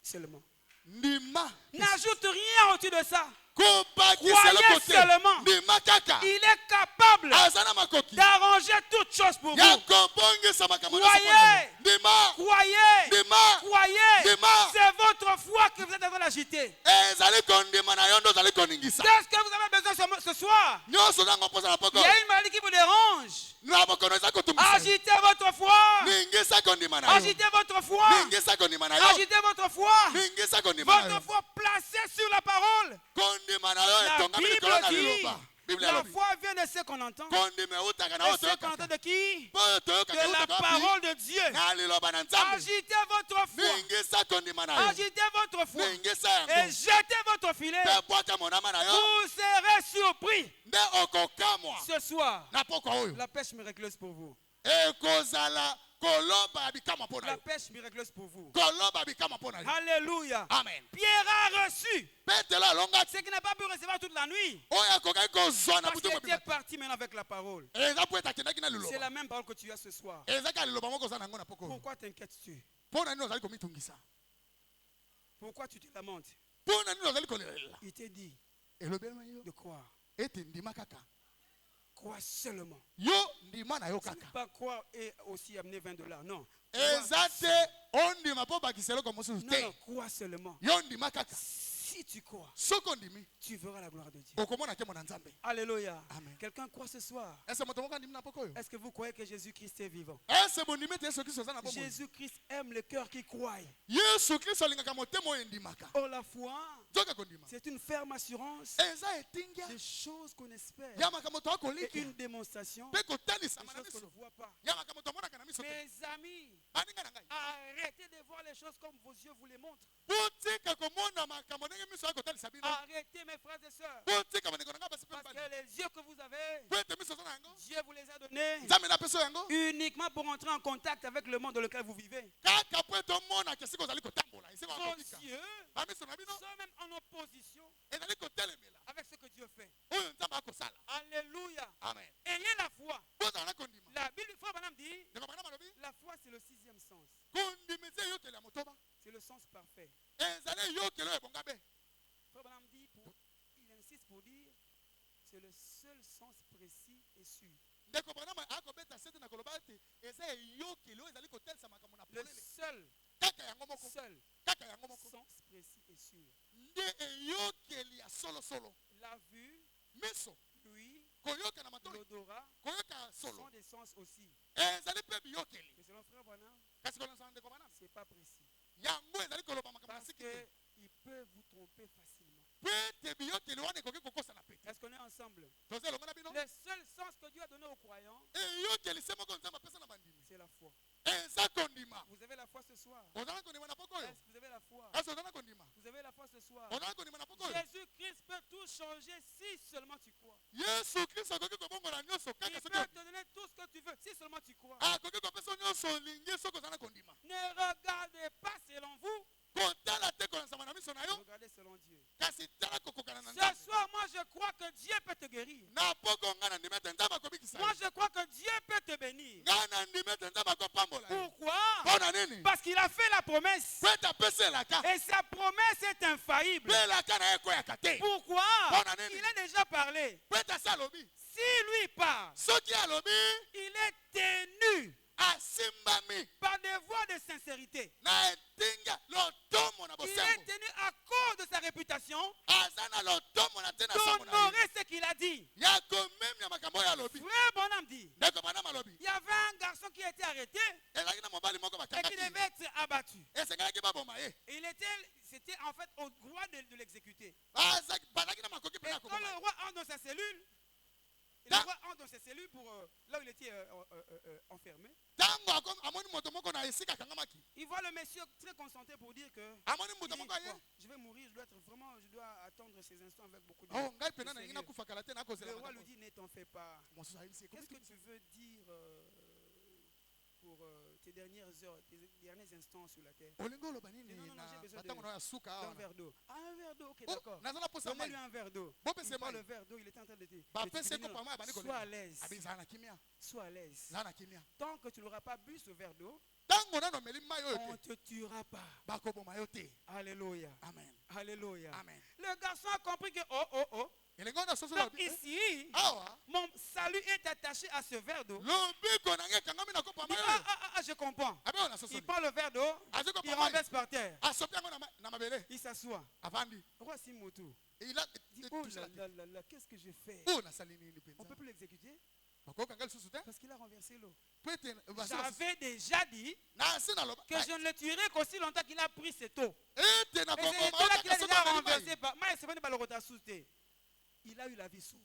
[SPEAKER 6] seulement.
[SPEAKER 4] ndima.
[SPEAKER 6] N'ajoute rien au-dessus de ça.
[SPEAKER 4] Kopakisa
[SPEAKER 6] Croyez
[SPEAKER 4] le côté.
[SPEAKER 6] seulement.
[SPEAKER 4] Ndima kaka.
[SPEAKER 6] Il est capable
[SPEAKER 4] Azana makoki.
[SPEAKER 6] d'arranger toutes choses pour
[SPEAKER 4] Ya
[SPEAKER 6] vous.
[SPEAKER 4] kobongisa makambo nyonso
[SPEAKER 6] Croyez.
[SPEAKER 4] mpona yo. Ndima.
[SPEAKER 6] Croyez.
[SPEAKER 4] Ndima.
[SPEAKER 6] Croyez.
[SPEAKER 4] Ndima.
[SPEAKER 6] C'est votre foi que vous êtes en train d'agiter.
[SPEAKER 4] Ezali kondima na yo ndo ozali koningisa.
[SPEAKER 6] Qu'est-ce que vous avez besoin ce soir?
[SPEAKER 4] Nyonso nango mposa na
[SPEAKER 6] Il
[SPEAKER 4] poko.
[SPEAKER 6] y a une maladie qui vous dérange.
[SPEAKER 4] Na bokono eza kotumisa.
[SPEAKER 6] Agitez votre foi.
[SPEAKER 4] Ningisa kondima na yo.
[SPEAKER 6] Agitez votre foi.
[SPEAKER 4] Ningisa kondima na yo.
[SPEAKER 6] Agitez votre foi.
[SPEAKER 4] Ningisa kondima na yo.
[SPEAKER 6] Votre foi placée sur la parole.
[SPEAKER 4] Kondima na yo
[SPEAKER 6] La
[SPEAKER 4] etongami
[SPEAKER 6] Bible
[SPEAKER 4] likolo na
[SPEAKER 6] dit,
[SPEAKER 4] liloba. Biblia
[SPEAKER 6] la
[SPEAKER 4] elobi.
[SPEAKER 6] foi vient de ce qu'on entend.
[SPEAKER 4] Kondima eutaka na
[SPEAKER 6] Et
[SPEAKER 4] oyo
[SPEAKER 6] ce qu'on entend
[SPEAKER 4] toyokaka.
[SPEAKER 6] de qui?
[SPEAKER 4] Po oyo toyokaka
[SPEAKER 6] De la
[SPEAKER 4] eutaka wapi?
[SPEAKER 6] parole de Dieu.
[SPEAKER 4] Na liloba na Nzambe.
[SPEAKER 6] Agitez votre foi.
[SPEAKER 4] Ningisa kondima na yo.
[SPEAKER 6] Agitez votre foi.
[SPEAKER 4] Ningisa
[SPEAKER 6] Et
[SPEAKER 4] yango.
[SPEAKER 6] jetez votre filet.
[SPEAKER 4] Mpe bwaka monama na yo.
[SPEAKER 6] Vous serez surpris
[SPEAKER 4] Nde okokamwa.
[SPEAKER 6] ce soir.
[SPEAKER 4] Na pokwa oyo.
[SPEAKER 6] La pêche miraculeuse pour vous.
[SPEAKER 4] Ekozala koloba ya bikamwa mpo na
[SPEAKER 6] La
[SPEAKER 4] yo.
[SPEAKER 6] pêche miraculeuse pour vous.
[SPEAKER 4] Koloba ya bikamwa mpo na yo.
[SPEAKER 6] Alléluia.
[SPEAKER 4] Amen.
[SPEAKER 6] Pierre a reçu
[SPEAKER 4] Petelo alongaki.
[SPEAKER 6] ce qui n'a pas pu recevoir toute la nuit.
[SPEAKER 4] Oyo akokaki kozwa na
[SPEAKER 6] Parce
[SPEAKER 4] butu
[SPEAKER 6] qu'il était
[SPEAKER 4] mobimba.
[SPEAKER 6] parti maintenant avec la parole.
[SPEAKER 4] Eza po ete akendaki na
[SPEAKER 6] C'est
[SPEAKER 4] liloba.
[SPEAKER 6] la même parole que tu as ce soir.
[SPEAKER 4] Ezaki liloba moko oza nango na poko oyo.
[SPEAKER 6] Pourquoi t'inquiètes-tu?
[SPEAKER 4] Mpo na nini ozali komitungisa?
[SPEAKER 6] Pourquoi tu te lamentes?
[SPEAKER 4] Mpo na nini ozali kolelela?
[SPEAKER 6] Il t'est dit
[SPEAKER 4] Elobelama yo
[SPEAKER 6] de croire.
[SPEAKER 4] ete ndima kaka.
[SPEAKER 6] Crois seulement.
[SPEAKER 4] Yo ndima na yo
[SPEAKER 6] Ce n'est
[SPEAKER 4] kaka.
[SPEAKER 6] pas croire et aussi amener $20. Non.
[SPEAKER 4] Eza te ondima mpo bakisa eloko mosusu
[SPEAKER 6] Non,
[SPEAKER 4] te.
[SPEAKER 6] non, crois seulement.
[SPEAKER 4] Yo ndima kaka.
[SPEAKER 6] Si tu crois,
[SPEAKER 4] Soki ondimi
[SPEAKER 6] tu verras la gloire de Dieu.
[SPEAKER 4] okomona nkembo na Nzambe.
[SPEAKER 6] Alléluia.
[SPEAKER 4] Amen.
[SPEAKER 6] Quelqu'un croit ce soir?
[SPEAKER 4] Ese moto moko andimi na poko oyo?
[SPEAKER 6] Est-ce que vous croyez que Jésus-Christ est vivant?
[SPEAKER 4] Ese bondimi ete Yesu Kristo aza na bomoi?
[SPEAKER 6] Jésus-Christ aime le cœur qui croit.
[SPEAKER 4] Yesu Kristo alingaka motema oyo endimaka.
[SPEAKER 6] Oh, la foi,
[SPEAKER 4] Nzoka kondima.
[SPEAKER 6] c'est une ferme assurance
[SPEAKER 4] Eza etingia
[SPEAKER 6] des choses qu'on espère
[SPEAKER 4] ya makambo
[SPEAKER 6] et
[SPEAKER 4] toakoliki
[SPEAKER 6] une démonstration
[SPEAKER 4] mpe
[SPEAKER 6] des
[SPEAKER 4] kotalisama na
[SPEAKER 6] choses qu'on ne
[SPEAKER 4] miso
[SPEAKER 6] voit pas.
[SPEAKER 4] ya makambo tomonaka na miso te.
[SPEAKER 6] Mes amis,
[SPEAKER 4] Baninga na ngai,
[SPEAKER 6] arrêtez de voir les choses comme vos yeux vous les montrent.
[SPEAKER 4] botika komona makambo ndenge miso ya kotalisa bino.
[SPEAKER 6] Arrêtez, mes frères et sœurs.
[SPEAKER 4] Botika bandeko na ngai basi mpe
[SPEAKER 6] Parce que
[SPEAKER 4] mibali.
[SPEAKER 6] les yeux que vous avez,
[SPEAKER 4] Po ete miso oza na yango
[SPEAKER 6] Dieu vous les a donnés
[SPEAKER 4] Nzambe na peso yango
[SPEAKER 6] uniquement pour entrer en contact avec le monde dans lequel vous vivez.
[SPEAKER 4] kaka po ete omonaka esika ozali kotambola esika
[SPEAKER 6] Vos
[SPEAKER 4] wakotika.
[SPEAKER 6] yeux
[SPEAKER 4] Bamiso na bino
[SPEAKER 6] sont même en opposition
[SPEAKER 4] ezali kotelemela
[SPEAKER 6] avec ce que Dieu fait.
[SPEAKER 4] oyo Nzambe akosala.
[SPEAKER 6] Alléluia.
[SPEAKER 4] Amen.
[SPEAKER 6] Ayez la foi.
[SPEAKER 4] Bozala na kondima.
[SPEAKER 6] La Bible, frère Branham dit,
[SPEAKER 4] Ndeko bana malobi
[SPEAKER 6] la foi c'est le 6e sens.
[SPEAKER 4] kondimisa eyokeli ya motoba
[SPEAKER 6] C'est le sens parfait.
[SPEAKER 4] ezali eyokeli oyo ebonga be.
[SPEAKER 6] Frère Branham dit, il insiste pour dire, c'est le seul sens précis et sûr.
[SPEAKER 4] Ndeko bana akobeta sete na koloba ete eza eyokeli oyo ezali kotelisa makambo na
[SPEAKER 6] Le
[SPEAKER 4] polele
[SPEAKER 6] seul,
[SPEAKER 4] kaka yango moko kaka yango moko
[SPEAKER 6] sens précis et sûr.
[SPEAKER 4] nde eyokeli ya solosolo.
[SPEAKER 6] La vue,
[SPEAKER 4] Miso
[SPEAKER 6] l'ouïe,
[SPEAKER 4] koyoka na matoi
[SPEAKER 6] l'odorat
[SPEAKER 4] koyoka
[SPEAKER 6] sont
[SPEAKER 4] solo
[SPEAKER 6] des sens aussi.
[SPEAKER 4] ezali mpe biyokeli
[SPEAKER 6] Mais selon frère Branham,
[SPEAKER 4] kasi kolonisa ndeko bana
[SPEAKER 6] c'est pas précis.
[SPEAKER 4] yango ezali koloba makambo na
[SPEAKER 6] Parce
[SPEAKER 4] siki te
[SPEAKER 6] qu'il peut vous tromper facilement.
[SPEAKER 4] po ete biyokeli wana ekoki kokosa na pete.
[SPEAKER 6] Est-ce qu'on est ensemble?
[SPEAKER 4] toza elongo na bino
[SPEAKER 6] Le seul sens que Dieu a donné aux croyants,
[SPEAKER 4] eyokeli se moko nzambe apesa na bandimi
[SPEAKER 6] c'est la foi.
[SPEAKER 4] eza kondima.
[SPEAKER 6] Vous avez la foi ce soir.
[SPEAKER 4] Ozana kondima na poko oyo.
[SPEAKER 6] Est-ce que vous avez la foi?
[SPEAKER 4] Asa ozana kondima.
[SPEAKER 6] Vous avez la foi ce soir.
[SPEAKER 4] Ozana kondima na poko oyo.
[SPEAKER 6] Jésus-Christ peut tout changer si seulement tu crois.
[SPEAKER 4] Yesu Kristo akoki kobongola nyonso
[SPEAKER 6] Il
[SPEAKER 4] kaka
[SPEAKER 6] peut
[SPEAKER 4] soki
[SPEAKER 6] te donner tout ce que tu veux si seulement tu crois.
[SPEAKER 4] akoki kopesa nyonso olingi soki ozana kondima.
[SPEAKER 6] Ne regardez pas selon vous,
[SPEAKER 4] Kotala te kolasama na miso na yo
[SPEAKER 6] regardez selon Dieu.
[SPEAKER 4] kasi tala kokokana na
[SPEAKER 6] Ce
[SPEAKER 4] nzambe.
[SPEAKER 6] soir, moi je crois que Dieu peut te guérir.
[SPEAKER 4] Na poko nga na ndima ete nzambe akobikisa
[SPEAKER 6] Moi
[SPEAKER 4] yo.
[SPEAKER 6] je crois que Dieu peut te bénir.
[SPEAKER 4] Nga na ndima ete nzambe akopambola yo.
[SPEAKER 6] Pourquoi?
[SPEAKER 4] Mpo na nini?
[SPEAKER 6] Parce qu'il a fait la promesse.
[SPEAKER 4] Po ete apesa elaka.
[SPEAKER 6] Et sa promesse est infaillible.
[SPEAKER 4] Mpe elaka na ye ekoyaka te.
[SPEAKER 6] Pourquoi?
[SPEAKER 4] Bon, nani.
[SPEAKER 6] Il a déjà parlé.
[SPEAKER 4] Po ete asi alobi.
[SPEAKER 6] Si lui parle,
[SPEAKER 4] Soki alobi
[SPEAKER 6] il est tenu
[SPEAKER 4] asimbami
[SPEAKER 6] par des voies de sincérité.
[SPEAKER 4] na etinga lotomo na
[SPEAKER 6] Il est
[SPEAKER 4] bosembo.
[SPEAKER 6] tenu à cause de sa réputation
[SPEAKER 4] Aza na lotomo na te na sango na ye.
[SPEAKER 6] d'honorer ce qu'il a dit.
[SPEAKER 4] Ya komemia makambo oyo alobi.
[SPEAKER 6] Frère Bonhomme dit,
[SPEAKER 4] Ndeko banama alobi.
[SPEAKER 6] il y avait un garçon qui a été arrêté
[SPEAKER 4] Elaki na mobali moko
[SPEAKER 6] et qui
[SPEAKER 4] bakangaki.
[SPEAKER 6] devait être abattu.
[SPEAKER 4] Esengelaki baboma ye.
[SPEAKER 6] Et c'était en fait au droit de l'exécuter.
[SPEAKER 4] Bazaki na makoki
[SPEAKER 6] Et
[SPEAKER 4] mpe na
[SPEAKER 6] quand
[SPEAKER 4] koboma
[SPEAKER 6] le
[SPEAKER 4] ye.
[SPEAKER 6] roi entre dans sa cellule, et
[SPEAKER 4] Da-
[SPEAKER 6] le roi entre dans sa cellule pour là où il était enfermé,
[SPEAKER 4] Ntango amoni moto moko na esika akangamaki.
[SPEAKER 6] il voit le monsieur très concentré pour dire que
[SPEAKER 4] Amoni
[SPEAKER 6] il
[SPEAKER 4] moto
[SPEAKER 6] dit,
[SPEAKER 4] moko aye.
[SPEAKER 6] bon, je vais mourir, je dois attendre ces instants avec beaucoup de
[SPEAKER 4] Oh, ngai pena
[SPEAKER 6] de
[SPEAKER 4] na ngi
[SPEAKER 6] sérieux.
[SPEAKER 4] nakufakala te nakozela
[SPEAKER 6] Le roi lui
[SPEAKER 4] makambo.
[SPEAKER 6] dit, ne t'en fais pas.
[SPEAKER 4] Mosusu ayebisi ye,
[SPEAKER 6] Qu'est-ce que
[SPEAKER 4] komiki
[SPEAKER 6] tu veux dire pour tes dernières heures, tes derniers instants sur la terre?
[SPEAKER 4] olingi oloba nini
[SPEAKER 6] Non, non,
[SPEAKER 4] na
[SPEAKER 6] j'ai besoin de-
[SPEAKER 4] batango na ya suka
[SPEAKER 6] Un
[SPEAKER 4] awa.
[SPEAKER 6] verre d'eau. Ah, un verre d'eau, ok,
[SPEAKER 4] Oh,
[SPEAKER 6] d'accord.
[SPEAKER 4] naza na posa
[SPEAKER 6] Donnez-lui
[SPEAKER 4] mai.
[SPEAKER 6] un verre d'eau.
[SPEAKER 4] Bon, mais
[SPEAKER 6] Il
[SPEAKER 4] c'est
[SPEAKER 6] prend
[SPEAKER 4] mai.
[SPEAKER 6] le verre d'eau, il est en train de te
[SPEAKER 4] Bapese
[SPEAKER 6] te dire,
[SPEAKER 4] kopa mai abandi
[SPEAKER 6] sois
[SPEAKER 4] kolela.
[SPEAKER 6] à l'aise.
[SPEAKER 4] Abi zala na kimia.
[SPEAKER 6] Sois à l'aise.
[SPEAKER 4] Zala na kimia.
[SPEAKER 6] Tant que tu n'auras pas bu ce verre d'eau,
[SPEAKER 4] Ntango nano omeli mai oyo
[SPEAKER 6] on ne
[SPEAKER 4] te
[SPEAKER 6] te tuera pas.
[SPEAKER 4] bakoboma yo te.
[SPEAKER 6] Alléluia.
[SPEAKER 4] Amen.
[SPEAKER 6] Alléluia.
[SPEAKER 4] Amen.
[SPEAKER 6] Le garçon a compris que,
[SPEAKER 4] elengi oyo na soso
[SPEAKER 6] donc
[SPEAKER 4] lobi.
[SPEAKER 6] ici,
[SPEAKER 4] Awa
[SPEAKER 6] mon salut est attaché à ce verre d'eau.
[SPEAKER 4] lobiko na ngai ekangami na kopa mai oyo.
[SPEAKER 6] Je comprends.
[SPEAKER 4] Abi oyo na soso
[SPEAKER 6] Il
[SPEAKER 4] lobi.
[SPEAKER 6] prend le verre d'eau,
[SPEAKER 4] Azwi
[SPEAKER 6] il
[SPEAKER 4] kopa mai.
[SPEAKER 6] renverse par terre.
[SPEAKER 4] Asopi yango na mabele.
[SPEAKER 6] Il s'assoit.
[SPEAKER 4] Avandi.
[SPEAKER 6] Roi Simoto
[SPEAKER 4] Ila
[SPEAKER 6] dit, oh là là là là, qu'est-ce que j'ai fait?
[SPEAKER 4] oyo nasali nini
[SPEAKER 6] On ne peut
[SPEAKER 4] mpenza.
[SPEAKER 6] plus l'exécuter
[SPEAKER 4] bakokanga lisusu te.
[SPEAKER 6] parce qu'il a renversé l'eau.
[SPEAKER 4] Po ete
[SPEAKER 6] J'avais déjà dit
[SPEAKER 4] nasi naloba.
[SPEAKER 6] que je ne le tuerai qu'aussi longtemps qu'il a pris cette eau.
[SPEAKER 4] Ete na
[SPEAKER 6] Et c'est
[SPEAKER 4] koboma
[SPEAKER 6] là qu'il a
[SPEAKER 4] soki
[SPEAKER 6] déjà
[SPEAKER 4] ameli
[SPEAKER 6] renversé
[SPEAKER 4] mai.
[SPEAKER 6] par Maïs, c'est venu par le retard sous thé. Il a eu la vie sauve.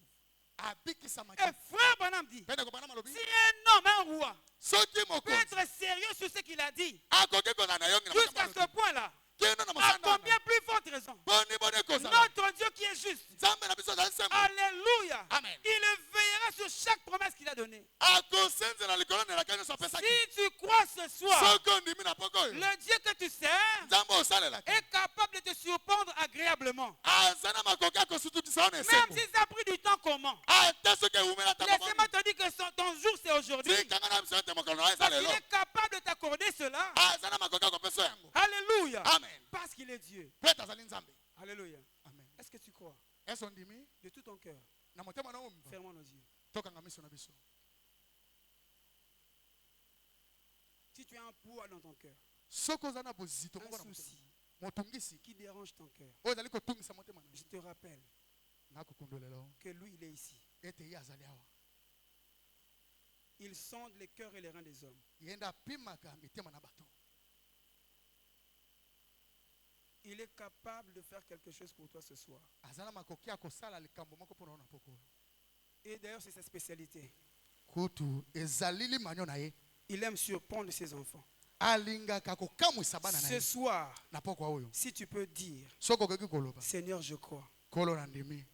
[SPEAKER 4] Abikisamaki.
[SPEAKER 6] Et frère Bonhomme dit,
[SPEAKER 4] Pene kobana malobi.
[SPEAKER 6] si un homme, un roi,
[SPEAKER 4] Soki
[SPEAKER 6] peut
[SPEAKER 4] mokonzi
[SPEAKER 6] être sérieux sur ce qu'il a dit,
[SPEAKER 4] akoki kozala na yongi na
[SPEAKER 6] jusqu'à
[SPEAKER 4] makambo
[SPEAKER 6] ce
[SPEAKER 4] alobi.
[SPEAKER 6] point-là,
[SPEAKER 4] Kino na
[SPEAKER 6] à
[SPEAKER 4] mosanda
[SPEAKER 6] combien plus forte raison,
[SPEAKER 4] boni kozala.
[SPEAKER 6] notre Dieu qui est juste,
[SPEAKER 4] Nzambe na biso azali sembo.
[SPEAKER 6] alléluia,
[SPEAKER 4] Amen.
[SPEAKER 6] il veillera sur chaque promesse qu'il a donnée.
[SPEAKER 4] akosenzela likolo na elaka nyonso apesaki.
[SPEAKER 6] Si tu crois ce soir,
[SPEAKER 4] soki ondimi na poko oyo
[SPEAKER 6] le Dieu que tu sers
[SPEAKER 4] nzambe osalelaki
[SPEAKER 6] est capable de te surprendre agréablement.
[SPEAKER 4] aza na makoki akosututisa yo na
[SPEAKER 6] Même
[SPEAKER 4] esengo.
[SPEAKER 6] si ça a pris du temps, comment?
[SPEAKER 4] ata soki ewumela
[SPEAKER 6] Laissez-moi te dire que ton jour c'est aujourd'hui.
[SPEAKER 4] tikanga na biso ete mokolo na yo eza
[SPEAKER 6] Parce qu'il
[SPEAKER 4] lelo.
[SPEAKER 6] est capable de t'accorder cela.
[SPEAKER 4] aza na makoki akopesa yo yango.
[SPEAKER 6] Alléluia.
[SPEAKER 4] Amen.
[SPEAKER 6] Parce qu'il est Dieu.
[SPEAKER 4] po ete azali nzambe.
[SPEAKER 6] Alléluia.
[SPEAKER 4] Amen.
[SPEAKER 6] Est-ce que tu crois
[SPEAKER 4] ese ondimi
[SPEAKER 6] de tout ton cœur?
[SPEAKER 4] na motema na omba
[SPEAKER 6] Fermons nos yeux.
[SPEAKER 4] tokanga miso na biso.
[SPEAKER 6] Si tu as un poids dans ton cœur,
[SPEAKER 4] soki oza na bozito
[SPEAKER 6] un
[SPEAKER 4] moko na motema
[SPEAKER 6] souci
[SPEAKER 4] motungisi
[SPEAKER 6] qui dérange ton cœur,
[SPEAKER 4] oyo ezali kotungisa motema na
[SPEAKER 6] je
[SPEAKER 4] yo
[SPEAKER 6] te rappelle
[SPEAKER 4] nakokundolelo
[SPEAKER 6] que lui, il est ici.
[SPEAKER 4] ete ye azali awa.
[SPEAKER 6] Il sonde les cœurs et les reins des hommes.
[SPEAKER 4] ye nde apimaka mitema na bato.
[SPEAKER 6] Il est capable de faire quelque chose pour toi ce soir.
[SPEAKER 4] aza na makoki ya kosala likambo moko mpona yo na poko oyo.
[SPEAKER 6] Et d'ailleurs, c'est sa spécialité.
[SPEAKER 4] kutu ezali limanyo na ye.
[SPEAKER 6] Il aime surprendre ses enfants.
[SPEAKER 4] alingaka kokamwisa bana na
[SPEAKER 6] Ce
[SPEAKER 4] ye
[SPEAKER 6] soir,
[SPEAKER 4] na pokwa oyo.
[SPEAKER 6] si tu peux dire,
[SPEAKER 4] soki okoki koloba
[SPEAKER 6] Seigneur, je crois.
[SPEAKER 4] kolo na ndimi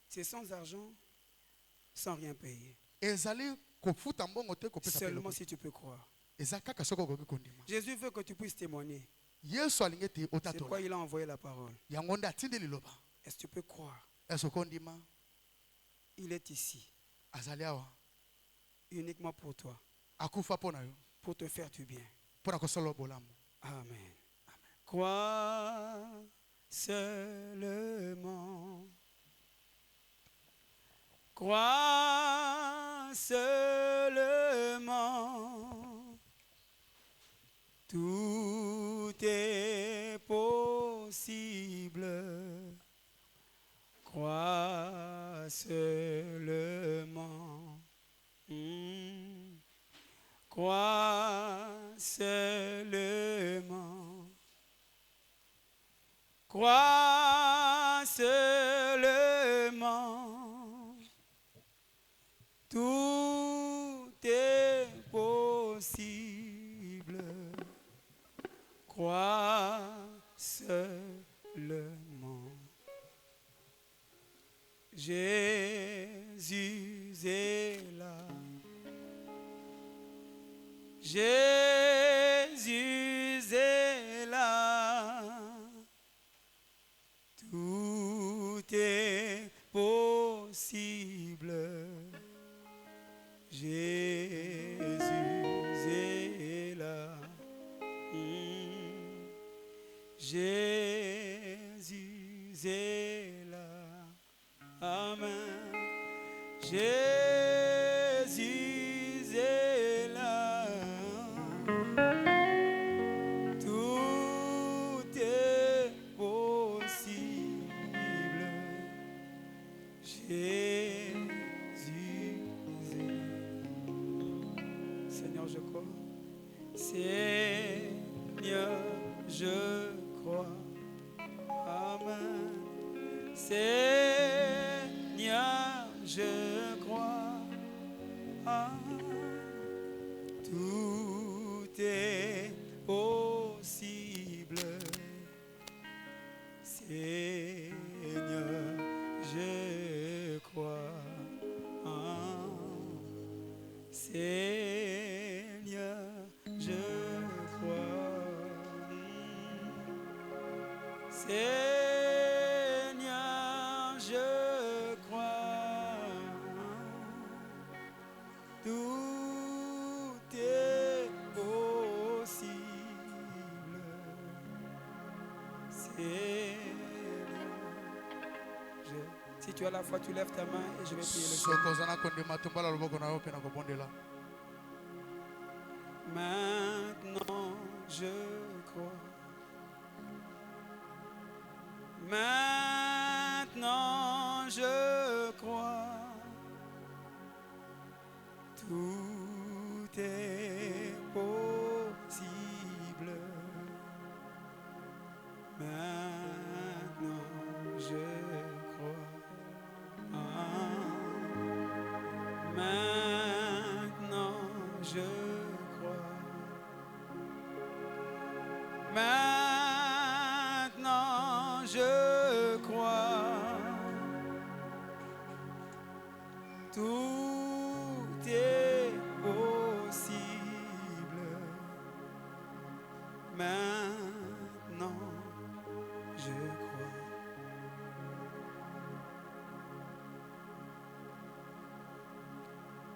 [SPEAKER 6] C'est sans argent, sans rien payer.
[SPEAKER 4] ezali kofuta mbongo te kopesa
[SPEAKER 6] Seulement
[SPEAKER 4] peloko.
[SPEAKER 6] si tu peux croire.
[SPEAKER 4] eza kaka soki okoki kondima.
[SPEAKER 6] Jésus veut que tu puisses témoigner.
[SPEAKER 4] yesu alingi ete
[SPEAKER 6] C'est pourquoi
[SPEAKER 4] otatola
[SPEAKER 6] il a envoyé la parole.
[SPEAKER 4] yango nde atindi liloba.
[SPEAKER 6] Est-ce que tu peux croire?
[SPEAKER 4] esoki ondima
[SPEAKER 6] Il est ici,
[SPEAKER 4] azali awa
[SPEAKER 6] uniquement pour toi,
[SPEAKER 4] akufa mpo na yo
[SPEAKER 6] pour te faire du bien.
[SPEAKER 4] mpo na kosala bolamu.
[SPEAKER 6] Amen. Crois seulement. Crois seulement. Tout est possible. Crois seulement. Crois seulement. Crois seulement. Tout est possible. Jésus est là. Jésus est là. Tout est possible. Jésus est là. Jésus est là. Amen. Jésus est là. Tout est possible. Jésus est. Seigneur, je crois. Seigneur, je crois. Amen. Seigneur, je crois. Tout est possible. Seigneur, je crois. Seigneur, je crois. Seigneur, je crois. Tout est possible. Seigneur, si tu as la foi, tu lèves ta main et je vais prier le Seigneur. Maintenant, je crois. Maintenant, je crois. Tout est possible. Maintenant, je crois. Maintenant, je crois. Maintenant, je crois. Tout est possible. Maintenant, je crois.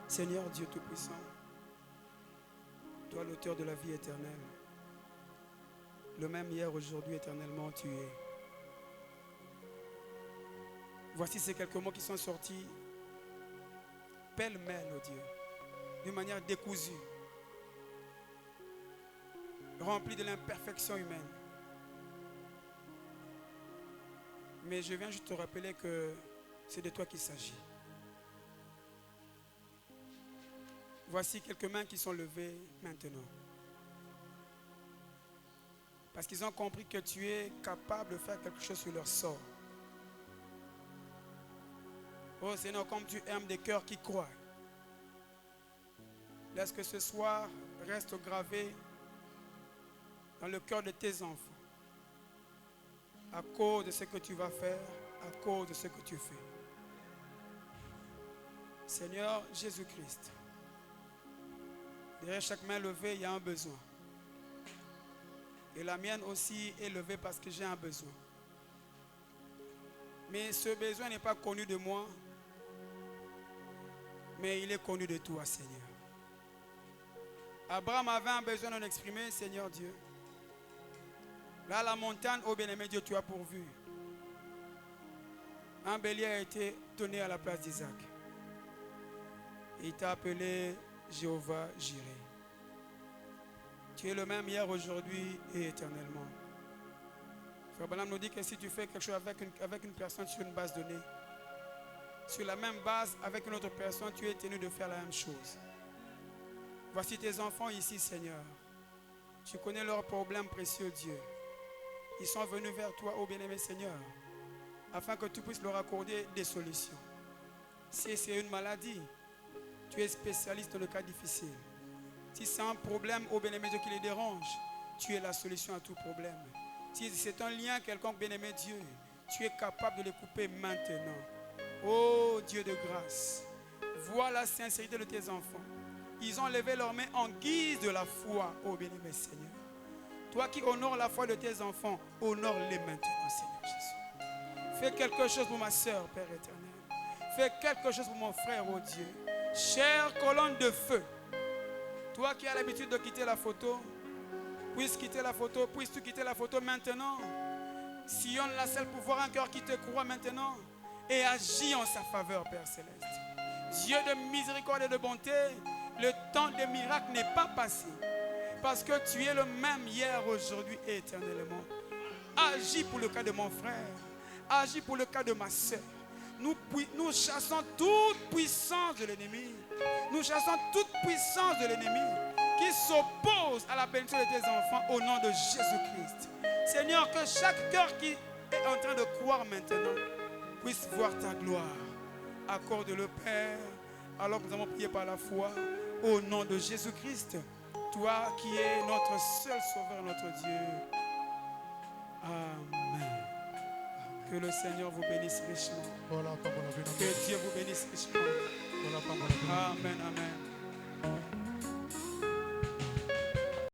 [SPEAKER 6] Seigneur Dieu Tout-Puissant, toi l'auteur de la vie éternelle, le même hier, aujourd'hui, éternellement tu es. Voici ces quelques mots qui sont sortis pêle-mêle, oh Dieu, d'une manière décousue, remplie de l'imperfection humaine. Mais je viens juste te rappeler que c'est de toi qu'il s'agit. Voici quelques mains qui sont levées maintenant. Parce qu'ils ont compris que tu es capable de faire quelque chose sur leur sort. Oh Seigneur, comme tu aimes des cœurs qui croient. Laisse que ce soir reste gravé dans le cœur de tes enfants. À cause de ce que tu vas faire, à cause de ce que tu fais. Seigneur Jésus-Christ, derrière chaque main levée, il y a un besoin. Et la mienne aussi est levée parce que j'ai un besoin. Mais ce besoin n'est pas connu de moi, mais il est connu de toi, Seigneur. Abraham avait un besoin non exprimé, Seigneur Dieu. Là, la montagne, ô bien-aimé Dieu, tu as pourvu. Un bélier a été donné à la place d'Isaac. Il t'a appelé Jéhovah Jireh. Tu es le même hier, aujourd'hui et éternellement. Frère Branham nous dit que si tu fais quelque chose avec une personne sur une base donnée, sur la même base avec une autre personne, tu es tenu de faire la même chose. Voici tes enfants ici, Seigneur. Tu connais leurs problèmes, précieux Dieu. Ils sont venus vers toi, ô bien-aimé Seigneur, afin que tu puisses leur accorder des solutions. Si c'est une maladie, tu es spécialiste dans le cas difficile. Si c'est un problème, ô bien-aimé Dieu, qui les dérange, tu es la solution à tout problème. Si c'est un lien quelconque, bien-aimé Dieu, tu es capable de les couper maintenant. Oh Dieu de grâce, vois la sincérité de tes enfants. Ils ont levé leurs mains en guise de la foi, oh bien-aimé Seigneur. Toi qui honores la foi de tes enfants, honore-les maintenant, Seigneur Jésus. Fais quelque chose pour ma soeur, Père éternel. Fais quelque chose pour mon frère, oh Dieu. Chère colonne de feu, toi qui as l'habitude de quitter la photo, puisses-tu quitter la photo maintenant? Sillonne la selle pour voir un cœur qui te croit maintenant et agis en sa faveur, Père Céleste. Dieu de miséricorde et de bonté, le temps des miracles n'est pas passé. Parce que tu es le même hier, aujourd'hui et éternellement. Agis pour le cas de mon frère. Agis pour le cas de ma soeur. Nous chassons toute puissance de l'ennemi. Nous chassons toute puissance de l'ennemi qui s'oppose à la bénédiction de tes enfants au nom de Jésus-Christ. Seigneur, que chaque cœur qui est en train de croire maintenant puisse voir ta gloire. Accorde-le, Père, alors que nous avons prié par la foi, au nom de Jésus-Christ, toi qui es notre seul sauveur, notre Dieu. Amen. Que le Seigneur vous bénisse richement. Que Dieu vous bénisse richement. Amen, amen.